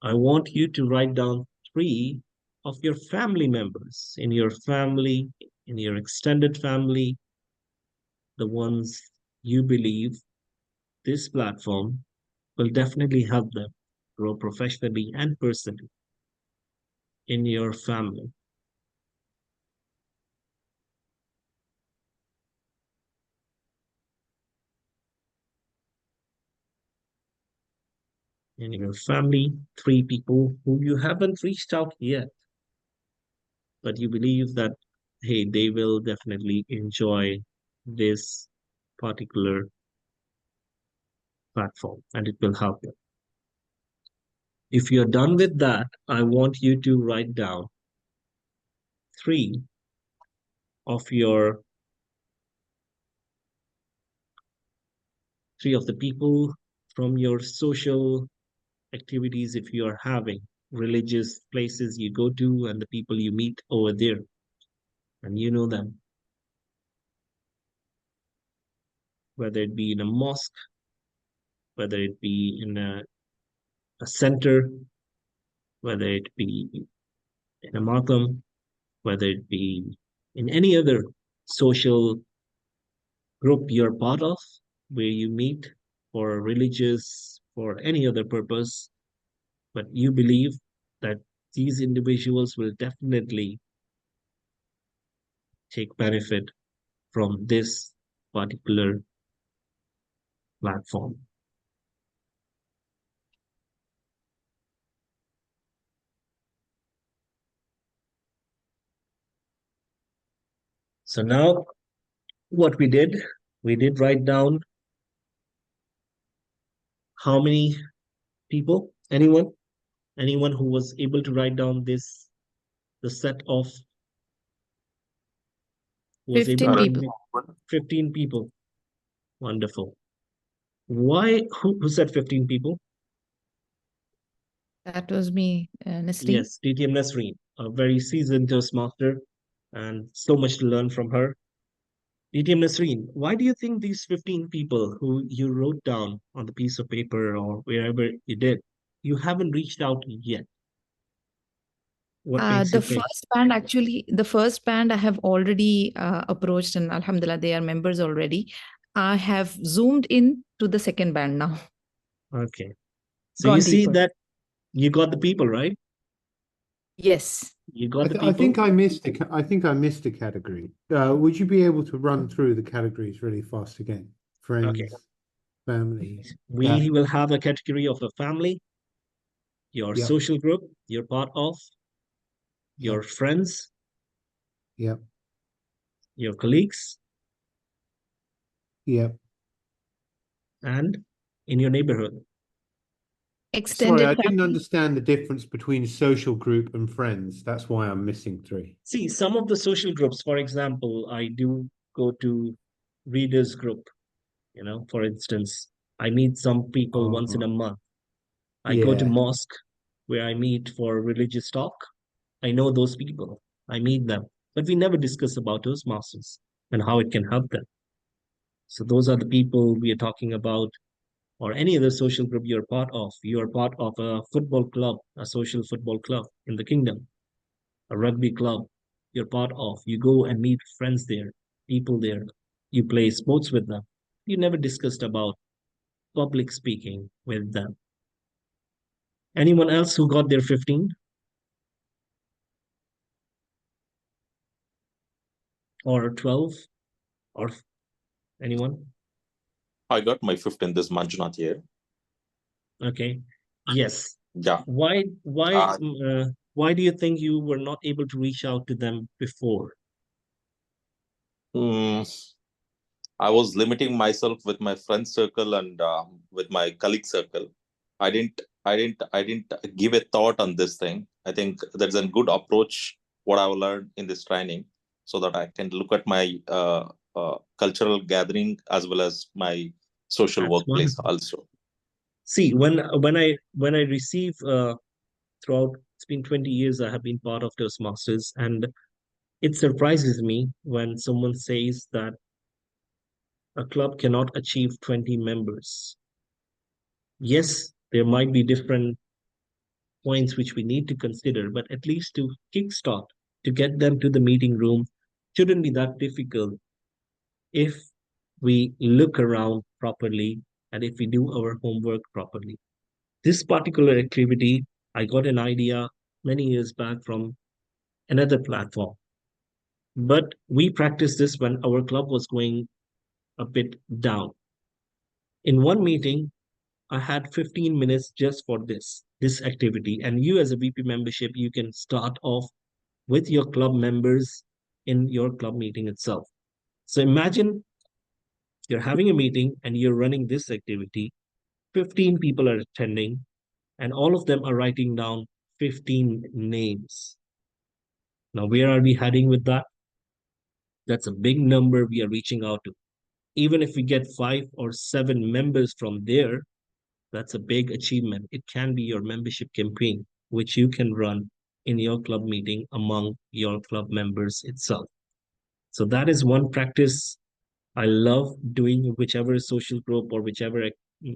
I want you to write down 3 of your family members in your family, in your extended family, the ones you believe this platform will definitely help them grow professionally and personally in your family. In your family, 3 people who you haven't reached out yet, but you believe that, hey, they will definitely enjoy this particular platform and it will help them. If you're done with that, I want you to write down three of your three of the people from your social activities, if you are having religious places you go to and the people you meet over there, and you know them, whether it be in a mosque, whether it be in a center, whether it be in a matam, whether it be in any other social group you're part of, where you meet for religious, for any other purpose, but you believe that these individuals will definitely take benefit from this particular platform. So now what we did write down how many people, anyone who was able to write down the set of, was able 15 to people. 15 people. Wonderful. Why, who said 15 people? That was me, Nasreen. Yes, DTM Nasreen, a very seasoned Toastmaster, and so much to learn from her. DTM Nasreen, why do you think these 15 people who you wrote down on the piece of paper or wherever you did, you haven't reached out yet? What makes The you think? the first band I have already approached, and Alhamdulillah, they are members already. I have zoomed in to the second band now. Okay. So Gone you see deeper. that you got the people, right? Yes. You got the I think people. I missed a category. Would you be able to run through the categories really fast again? Friends, Okay. family. We will have a category of a family, your Yep. social group you're part of, your Yep. friends, Yep. your colleagues, Yep. and in your neighborhood. Sorry, Extended I didn't family. understand the difference between social group and friends. That's why I'm missing three. See, some of the social groups, for example, I do go to readers group, for instance, I meet some people once in a month. I go to Yeah. mosque where I meet for religious talk. I know those people. I meet them. But we never discuss about Toastmasters and how it can help them. So those are the people we are talking about, or any other social group you're part of. You're part of a football club, a social football club in the kingdom, a rugby club you're part of. You go and meet friends there, people there. You play sports with them. You never discussed about public speaking with them. Anyone else who got their 15? Or 12? Or anyone? I got my 15 this Manjunath here. Okay. Yes. Yeah. Why do you think you were not able to reach out to them before? I was limiting myself with my friend circle and with my colleague circle. I didn't give a thought on this thing. I think that's a good approach what I will learn in this training, so that I can look at my cultural gathering as well as my social That's workplace wonderful. also. See, when I receive throughout, it's been 20 years I have been part of Toastmasters, and it surprises me when someone says that a club cannot achieve 20 members. Yes, there might be different points which we need to consider, but at least to kickstart, to get them to the meeting room, shouldn't be that difficult if we look around properly and if we do our homework properly. This particular activity, I got an idea many years back from another platform, but we practiced this when our club was going a bit down. In one meeting, I had 15 minutes just for this activity. And you as a VP membership, you can start off with your club members in your club meeting itself. So imagine you're having a meeting and you're running this activity. 15 people are attending and all of them are writing down 15 names. Now, where are we heading with that? That's a big number we are reaching out to. Even if we get 5 or 7 members from there, that's a big achievement. It can be your membership campaign, which you can run in your club meeting among your club members itself. So that is one practice I love doing, whichever social group or whichever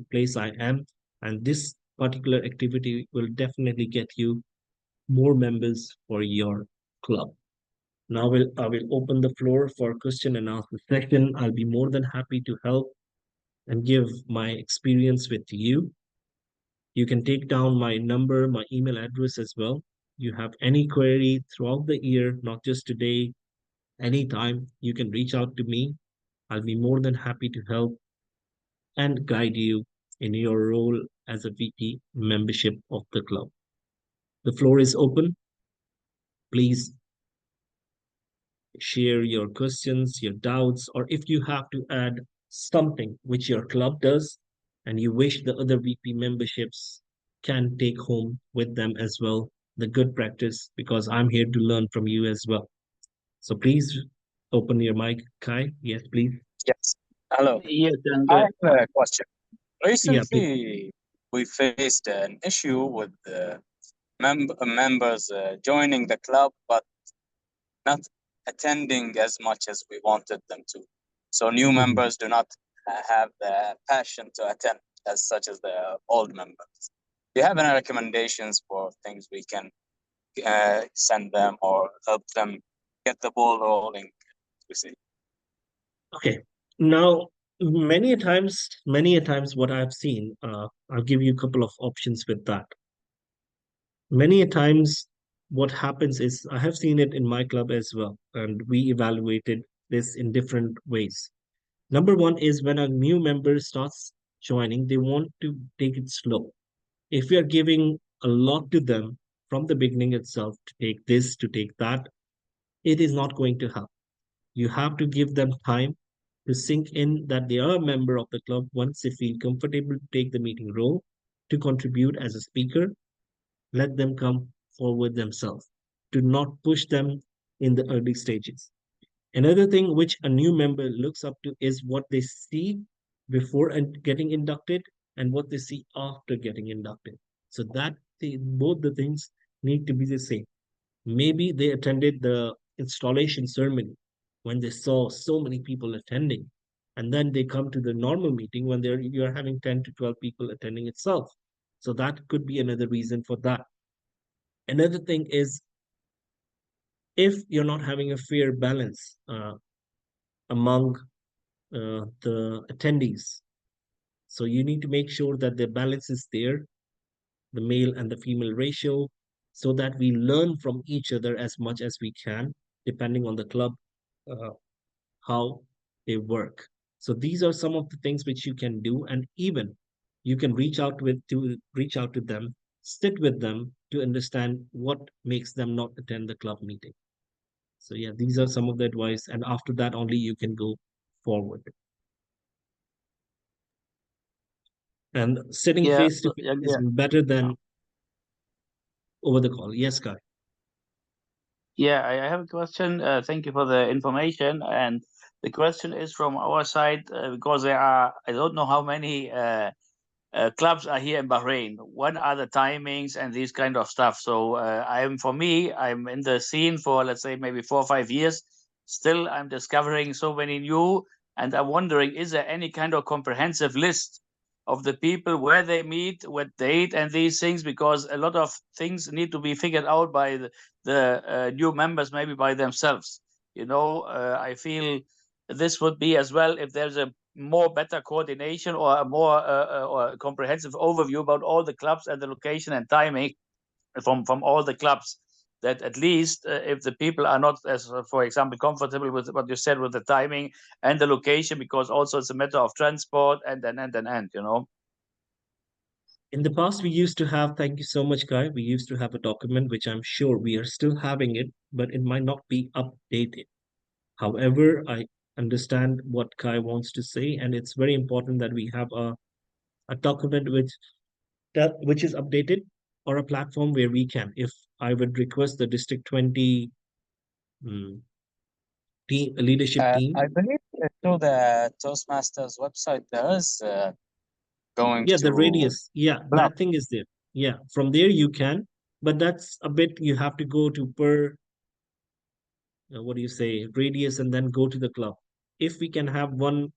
place I am. And this particular activity will definitely get you more members for your club. Now I will open the floor for question and answer session. I'll be more than happy to help and give my experience with you. You can take down my number, my email address as well. You have any query throughout the year, not just today, anytime, you can reach out to me. I'll be more than happy to help and guide you in your role as a VP membership of the club. The floor is open. Please share your questions, your doubts, or if you have to add something which your club does and you wish the other VP memberships can take home with them as well, the good practice, because I'm here to learn from you as well. So please open your mic, Kai. Yes, please. Yes. Hello. Yes, and I have a question. Yeah, please. Recently, we faced an issue with members joining the club, but not attending as much as we wanted them to. So new members do not have the passion to attend as such as the old members. Do you have any recommendations for things we can send them or help them get the ball rolling? We see. Okay. Now, many a times, what I've seen, I'll give you a couple of options with that. Many a times, what happens is I have seen it in my club as well, and we evaluated this in different ways. Number one is when a new member starts joining, they want to take it slow. If we are giving a lot to them from the beginning itself to take this, to take that, it is not going to help. You have to give them time to sink in that they are a member of the club. Once they feel comfortable to take the meeting role, to contribute as a speaker, let them come forward themselves. Do not push them in the early stages. Another thing which a new member looks up to is what they see before and getting inducted and what they see after getting inducted. So that both the things need to be the same. Maybe they attended the installation ceremony when they saw so many people attending, and then they come to the normal meeting when you're having 10 to 12 people attending itself. So that could be another reason for that. Another thing is if you're not having a fair balance among the attendees, so you need to make sure that the balance is there, the male and the female ratio, so that we learn from each other as much as we can, depending on the club, how they work. So these are some of the things which you can do, and even you can reach out to them, sit with them to understand what makes them not attend the club meeting. So yeah, these are some of the advice, and after that only you can go forward. And sitting face to face is better than over the call. Yes, Kai. Yeah, I have a question. Thank you for the information. And the question is from our side, because there are, I don't know how many clubs are here in Bahrain. When are the timings and these kind of stuff? So I'm in the scene for, let's say, maybe 4 or 5 years. Still, I'm discovering so many new, and I'm wondering, is there any kind of comprehensive list of the people, where they meet, what date, and these things? Because a lot of things need to be figured out by the new members, maybe by themselves. I feel this would be as well if there's a more better coordination or a more or a comprehensive overview about all the clubs and the location and timing from all the clubs, that at least if the people are not, as for example, comfortable with what you said with the timing and the location, because also it's a matter of transport and. In the past, we used to have, thank you so much, Kai. We used to have a document, which I'm sure we are still having it, but it might not be updated. However, I understand what Kai wants to say, and it's very important that we have a document which is updated, or a platform where we can. If I would request the District 20 leadership team. I believe through the Toastmasters website, there is going Yeah, to the radius. Yeah, club. that thing is there. Yeah, from there you can, but that's a bit, you have to go to per, what do you say, radius, and then go to the club. If we can have one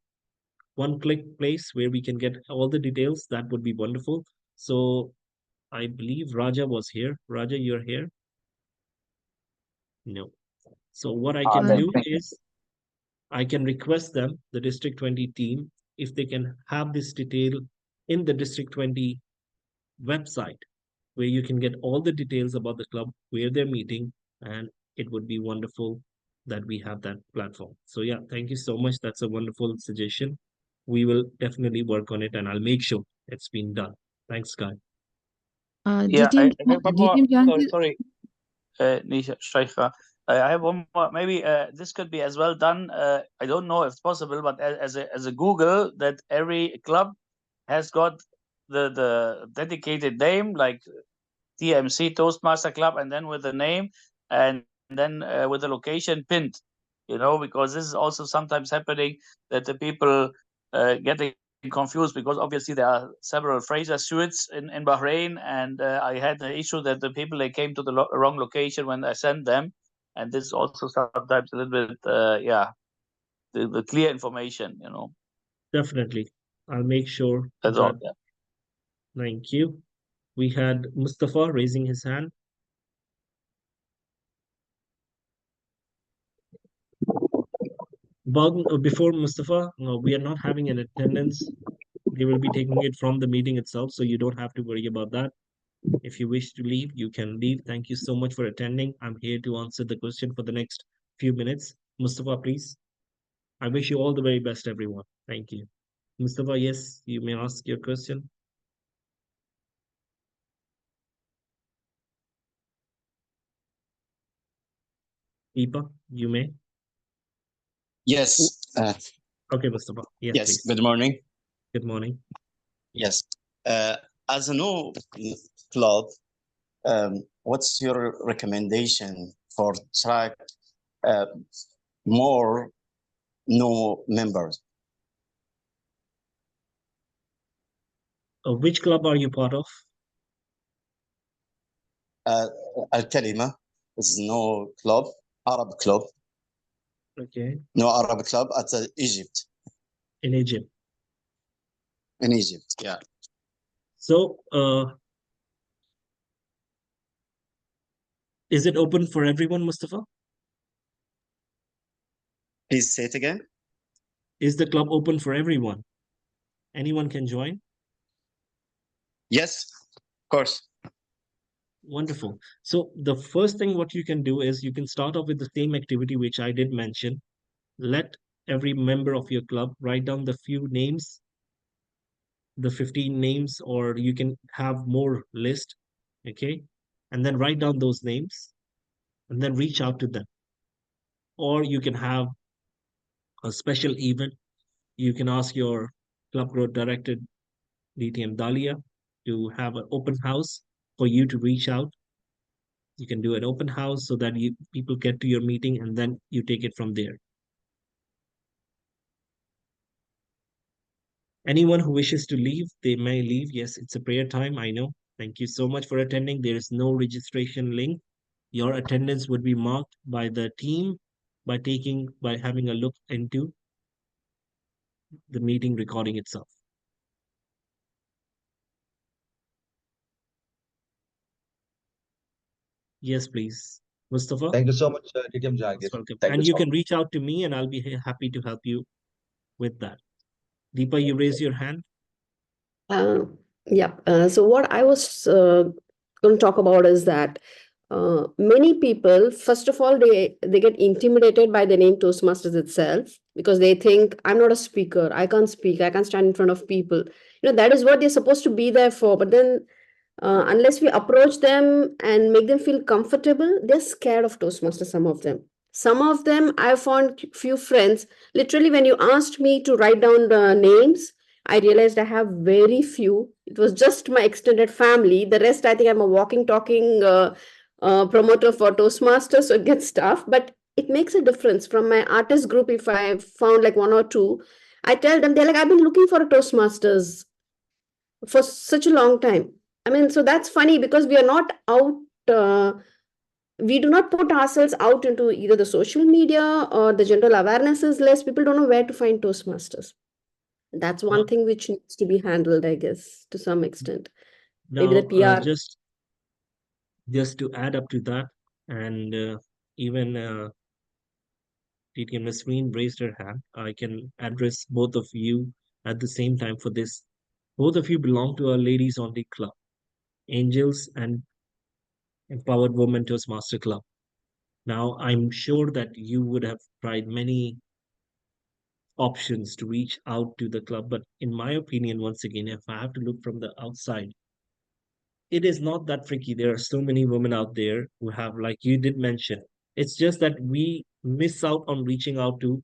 click place where we can get all the details, that would be wonderful. So I believe Raja was here. Raja, you're here? No. So what I can do is I can request them, the District 20 team, if they can have this detail in the District 20 website, where you can get all the details about the club, where they're meeting, and it would be wonderful that we have that platform. So yeah, thank you so much. That's a wonderful suggestion. We will definitely work on it, and I'll make sure it's been done. Thanks, Guy. Yeah, I DTM, have one more. DTM Jahangir, Sorry, Nisha, Shaikha. I have one more. Maybe this could be as well done. I don't know if possible, but as a Google, that every club has got the dedicated name, like TMC Toastmaster Club, and then with the name, and then with the location pinned. You know, because this is also sometimes happening, that the people getting confused, because obviously there are several Fraser suites in Bahrain, and I had the issue that the people, they came to the wrong location when I sent them, and this is also sometimes a little bit the clear information, you know. Definitely. I'll make sure That's that. all. Yeah. Thank you. We had Mustafa raising his hand. Before Mustafa, we are not having an attendance. They will be taking it from the meeting itself, so you don't have to worry about that. If you wish to leave, you can leave. Thank you so much for attending. I'm here to answer the question for the next few minutes. Mustafa, please. I wish you all the very best, everyone. Thank you. Mustafa, yes, you may ask your question. Deepa, you may. Yes. Okay, Mustafa. Yes, yes. please. Good morning. Good morning. Yes. As a new club, what's your recommendation for track more new members? Which club are you part of? Al-Kalima is no club, Arab club. Okay. No Arab club at Egypt. In Egypt. In Egypt, yeah. So, is it open for everyone, Mustafa? Please say it again. Is the club open for everyone? Anyone can join? Yes, of course. Wonderful. So the first thing what you can do is you can start off with the same activity which I did mention. Let every member of your club write down the few names, the 15 names, or you can have more list, okay? And then write down those names and then reach out to them. Or you can have a special event. You can ask your club growth director, DTM Dalia, to have an open house for you to reach out. You can do an open house so that people get to your meeting and then you take it from there. Anyone who wishes to leave, they may leave. Yes, it's a prayer time, I know. Thank you so much for attending. There is no registration link. Your attendance would be marked by the team by having a look into the meeting recording itself. Yes, please. Mustafa? Thank you so much, DTM Jahangir. Welcome. Thank And you you so can much. reach out to me and I'll be happy to help you with that. Deepa, you raise your hand. Yeah. So what I was going to talk about is that many people, first of all, they get intimidated by the name Toastmasters itself, because they think, I'm not a speaker, I can't speak, I can't stand in front of people. That is what they're supposed to be there for. But then unless we approach them and make them feel comfortable, they're scared of Toastmasters, some of them. Some of them, I found few friends, literally when you asked me to write down the names, I realized I have very few. It was just my extended family. The rest, I think I'm a walking, talking promoter for Toastmasters, so it gets tough. But it makes a difference. From my artist group, if I found like one or two, I tell them, they're like, I've been looking for a Toastmasters for such a long time. I mean, so that's funny because we are not out, we do not put ourselves out into either the social media or the general awareness is less. People don't know where to find Toastmasters. That's one thing which needs to be handled, I guess, to some extent. Maybe the Now, PR. just to add up to that, and even DTM Nasreen raised her hand. I can address both of you at the same time for this. Both of you belong to our ladies only club, Angels and Empowered Women Toastmaster Club. Now, I'm sure that you would have tried many options to reach out to the club, but in my opinion, once again, if I have to look from the outside, it is not that tricky. There are so many women out there who have, like you did mention, it's just that we miss out on reaching out to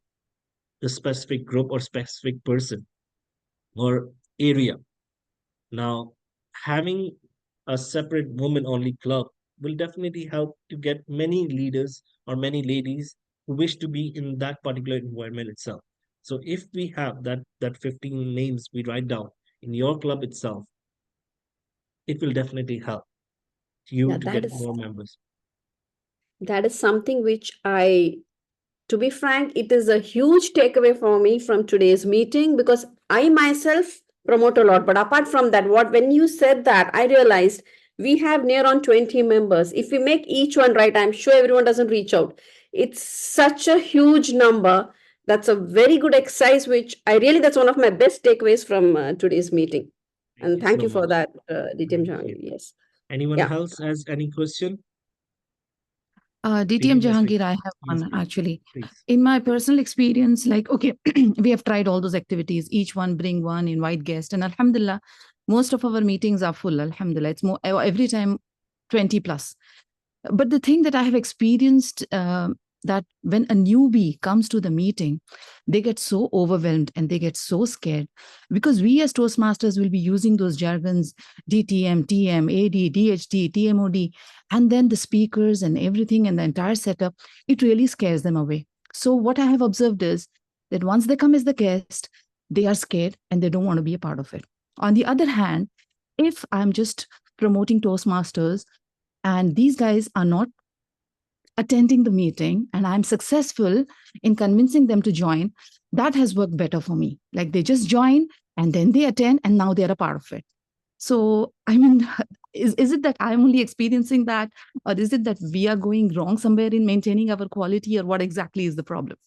the specific group or specific person or area. Now, having a separate woman only club will definitely help to get many leaders or many ladies who wish to be in that particular environment itself. So if we have that 15 names we write down in your club itself, it will definitely help you Yeah, to get more members. that is something which to be frank, it is a huge takeaway for me from today's meeting because I myself promote a lot. But apart from that, when you said that, I realized we have near on 20 members. If we make each one right, I'm sure everyone doesn't reach out. It's such a huge number. That's a very good exercise, that's one of my best takeaways from today's meeting. And thank you so for much. that, DTM Jahangir. Yes. Anyone Yeah. else has any question? DTM Jahangir, I have one actually. Please. In my personal experience, like, okay, we have tried all those activities, each one bring one, invite guest, and alhamdulillah, most of our meetings are full. Alhamdulillah, it's more every time 20 plus. But the thing that I have experienced, that when a newbie comes to the meeting, they get so overwhelmed and they get so scared because we as Toastmasters will be using those jargons, DTM, TM, AD, DHT, TMOD, and then the speakers and everything and the entire setup, it really scares them away. So what I have observed is that once they come as the guest, they are scared and they don't want to be a part of it. On the other hand, if I'm just promoting Toastmasters and these guys are not attending the meeting and I'm successful in convincing them to join, that has worked better for me. Like they just join and then they attend and now they're a part of it. So, I mean, is it that I'm only experiencing that, or is it that we are going wrong somewhere in maintaining our quality, or what exactly is the problem?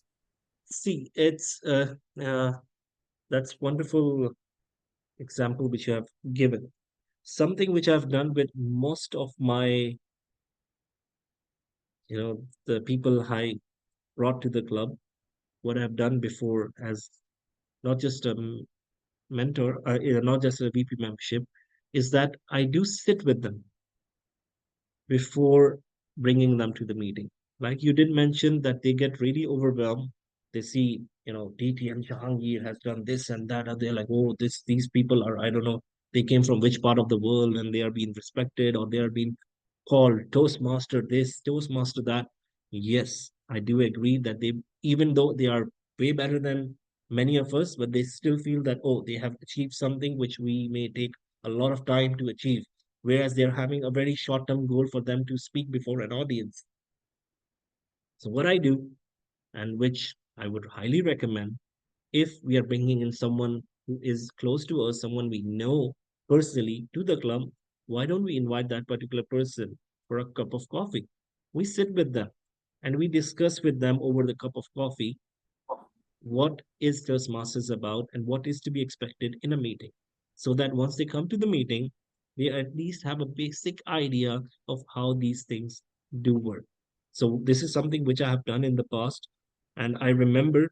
See, it's that's wonderful example which you have given. Something which I've done with most of my, the people I brought to the club, what I've done before as not just a mentor, not just a VP membership, is that I do sit with them before bringing them to the meeting. Like you did mention that they get really overwhelmed. They see, DTM Jahangir has done this and that, and they're like, oh, these people are, I don't know, they came from which part of the world and they are being respected or they are being called Toastmaster this, Toastmaster that. Yes, I do agree that they, even though they are way better than many of us, but they still feel that, oh, they have achieved something which we may take a lot of time to achieve, whereas they're having a very short-term goal for them to speak before an audience. So what I do, and which I would highly recommend, if we are bringing in someone who is close to us, someone we know personally to the club, why don't we invite that particular person for a cup of coffee? We sit with them and we discuss with them over the cup of coffee what is Toastmasters about and what is to be expected in a meeting. So that once they come to the meeting, they at least have a basic idea of how these things do work. So this is something which I have done in the past. And I remember,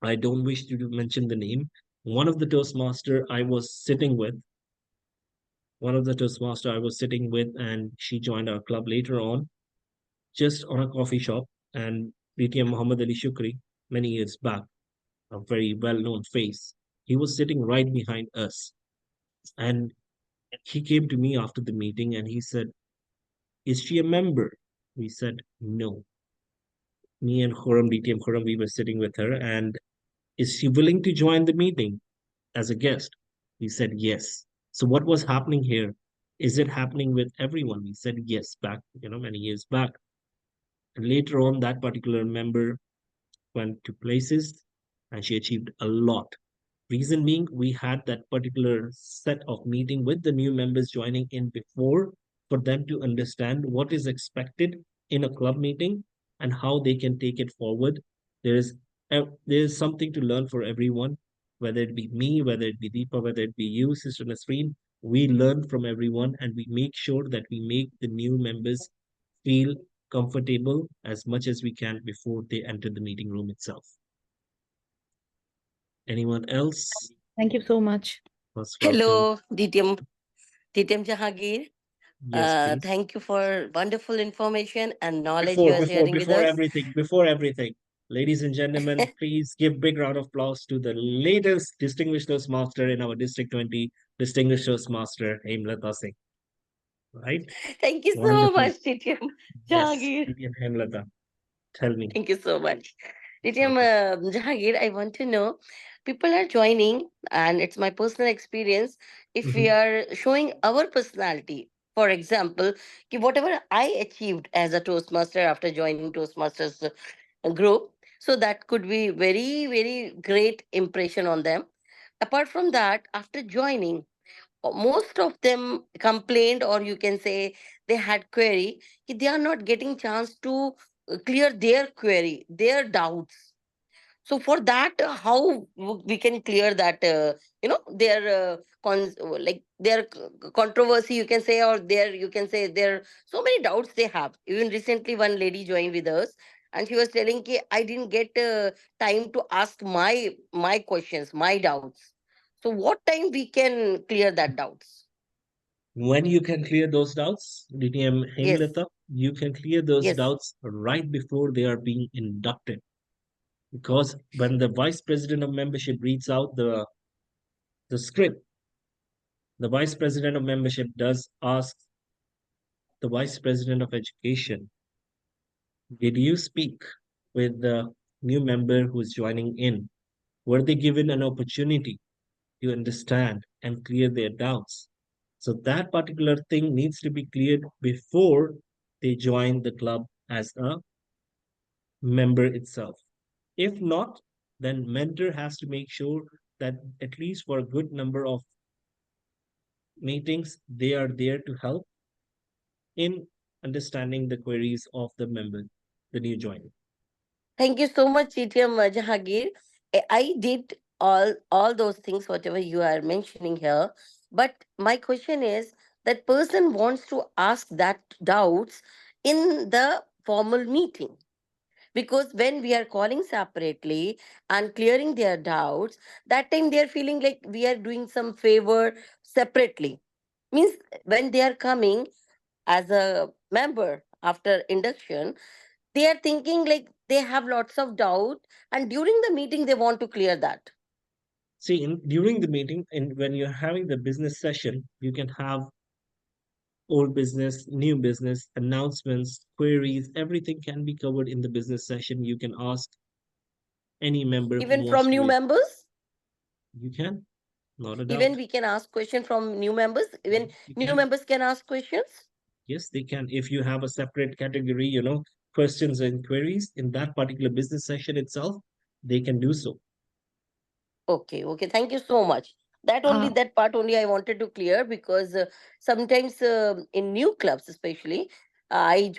I don't wish to mention the name, one of the Toastmaster I was sitting with, and she joined our club later on, just on a coffee shop, and DTM Muhammad Ali Shukri, many years back, a very well-known face. He was sitting right behind us. And he came to me after the meeting and he said, is she a member? We said, no. me and Khurram, DTM Khurram, we were sitting with her, and is she willing to join the meeting as a guest? We said yes. So what was happening here? Is it happening with everyone? We said yes back, many years back. And later on, that particular member went to places and she achieved a lot. Reason being, we had that particular set of meeting with the new members joining in before for them to understand what is expected in a club meeting and how they can take it forward. There is something to learn for everyone, whether it be me, whether it be Deepa, whether it be you, Sister Nasreen. We learn from everyone and we make sure that we make the new members feel comfortable as much as we can before they enter the meeting room itself. Anyone else? Thank you so much. Most welcome. Hello, DTM Jahangir. Yes, please. Thank you for wonderful information and knowledge you are sharing with Before us. everything, ladies and gentlemen, please give big round of applause to the latest Distinguished Toastmaster in our District 20, Distinguished Toastmaster, Hemlata Singh. Right? Thank you so Wonderful. much, DTM Jahangir. Yes, Hemlata, tell me. Thank you so much. DTM Jahangir, I want to know, people are joining, and it's my personal experience, if we are showing our personality. For example, ki whatever I achieved as a Toastmaster after joining Toastmasters group, so that could be very, very great impression on them. Apart from that, after joining, most of them complained, or you can say they had query, ki they are not getting chance to clear their query, their doubts. So for that, how we can clear that, their like their controversy, you can say, or their, you can say, their so many doubts they have. Even recently, one lady joined with us, and she was telling ki I didn't get time to ask my questions, my doubts. So what time we can clear that doubts? When you can clear those doubts, DTM Yes. Hemlata, you can clear those Yes. doubts right before they are being inducted. Because when the Vice President of Membership reads out the script, the Vice President of Membership does ask the Vice President of Education, did you speak with the new member who is joining in? Were they given an opportunity to understand and clear their doubts? So that particular thing needs to be cleared before they join the club as a member itself. If not, then mentor has to make sure that at least for a good number of meetings, they are there to help in understanding the queries of the member, the new joiner. Thank you so much, DTM Jahangir. I did all those things, whatever you are mentioning here. But my question is, that person wants to ask that doubts in the formal meeting. Because when we are calling separately and clearing their doubts, that time they are feeling like we are doing some favor separately. Means when they are coming as a member after induction, they are thinking like they have lots of doubt, and during the meeting they want to clear that. See, during the meeting, and when you're having the business session, you can have old business, new business, announcements, queries, everything can be covered in the business session. You can ask any member who Even wants from to new raise. members, You can, not a even doubt. we can ask question from new members, even You new can. members can ask questions. Yes, they can. If you have a separate category, questions and queries in that particular business session itself, they can do so. Okay, thank you so much. That part only I wanted to clear, because sometimes in new clubs especially, I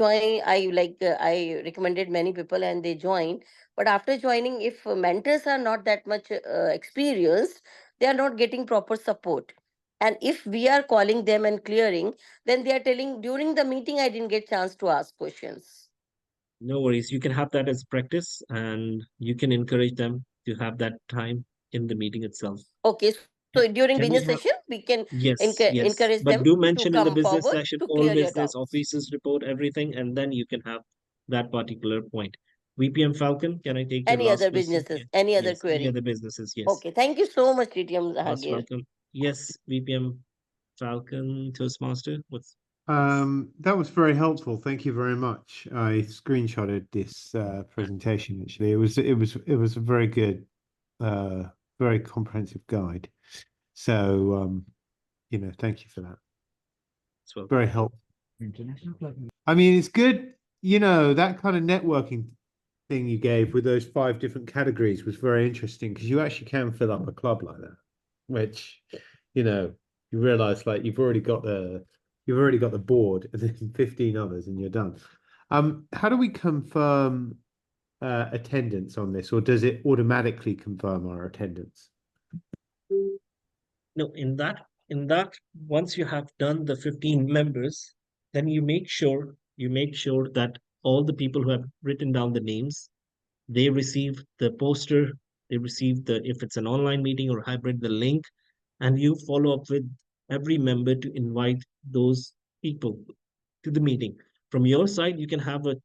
recommended many people and they join, but after joining, if mentors are not that much experienced, they are not getting proper support. And if we are calling them and clearing, then they are telling during the meeting I didn't get chance to ask questions. No worries. You can have that as practice and you can encourage them to have that time in the meeting itself. Okay, so during Can we business have? session we can Yes. encourage But them do to mention in the come business forward session to all clear your business doubts. officers report everything, and then you can have that particular point. VPM Falcon, can I take your Any last other question? businesses, Yeah. any other Yes. Any query? other businesses? Yes. Okay, thank you so much, DTM Most Jahangir. welcome. Yes, VPM Falcon Toastmaster. What's That was very helpful. Thank you very much. I screenshotted this presentation. Actually, it was a very good, very comprehensive guide. So, thank you for that. So Very helpful. I mean, it's good. That kind of networking thing you gave with those 5 different categories was very interesting because you actually can fill up a club like that, which, you realize like you've already got the board and then 15 others and you're done. How do we confirm attendance on this, or does it automatically confirm our attendance? No, in that once you have done the 15 members, then you make sure that all the people who have written down the names, they receive the poster, they receive if it's an online meeting or hybrid, the link, and you follow up with every member to invite those people to the meeting. From your side, you can have a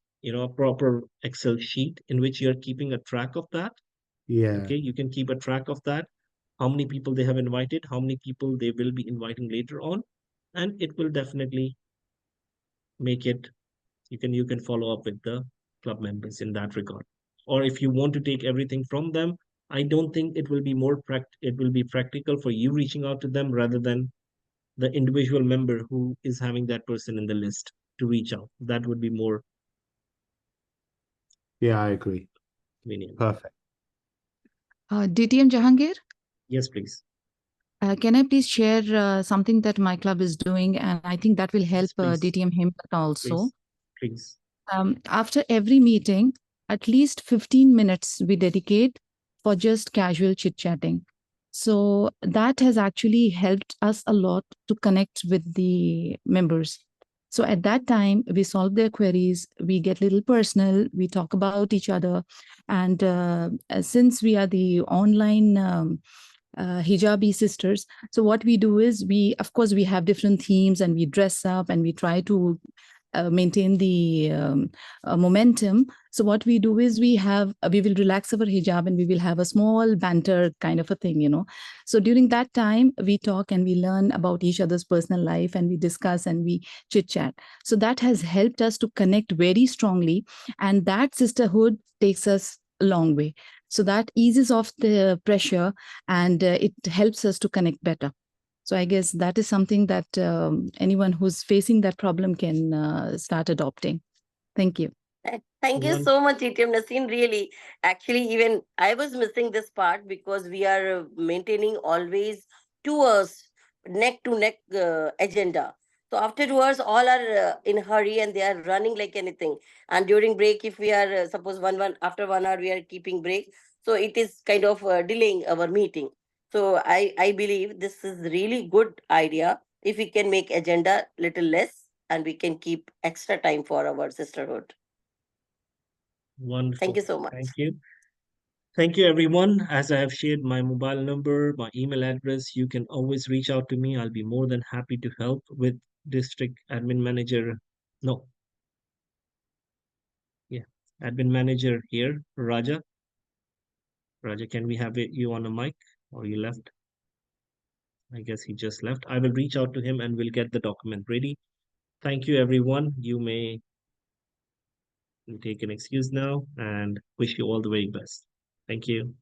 proper Excel sheet in which you're keeping a track of that. Yeah. Okay, you can keep a track of that, how many people they have invited, how many people they will be inviting later on, and it will definitely make it, you can follow up with the club members in that regard. Or if you want to take everything from them, I don't think it will be it will be practical for you reaching out to them rather than the individual member who is having that person in the list to reach out. That would be more Yeah, I agree. convenient. Perfect. DTM Jahangir? Yes, please. Can I please share something that my club is doing? And I think that will help DTM Himmat also. Please. After every meeting, at least 15 minutes we dedicate for just casual chit-chatting. So that has actually helped us a lot to connect with the members. So at that time, we solve their queries, we get a little personal, we talk about each other. And since we are the online hijabi sisters, so what we do is of course we have different themes and we dress up and we try to maintain the momentum. So what we do is we will relax our hijab and we will have a small banter kind of a thing. So during that time we talk and we learn about each other's personal life and we discuss and we chit chat. So that has helped us to connect very strongly, and that sisterhood takes us a long way. So that eases off the pressure and it helps us to connect better. So I guess that is something that anyone who's facing that problem can start adopting. Thank you. Thank you so much, DTM Naseem. Really, actually, even I was missing this part because we are maintaining always 2 hours neck to neck agenda. So after 2 hours, all are in a hurry and they are running like anything. And during break, if we are suppose after 1 hour we are keeping break, so it is kind of delaying our meeting. So I believe this is really good idea if we can make agenda little less and we can keep extra time for our sisterhood. Wonderful. Thank you so much. Thank you. Thank you, everyone. As I have shared my mobile number, my email address, you can always reach out to me. I'll be more than happy to help with district admin manager. No. Yeah. Admin manager here, Raja. Raja, can we have you on a mic, or you left? I guess he just left. I will reach out to him and we'll get the document ready. Thank you, everyone. You may take an excuse now and wish you all the very best. Thank you.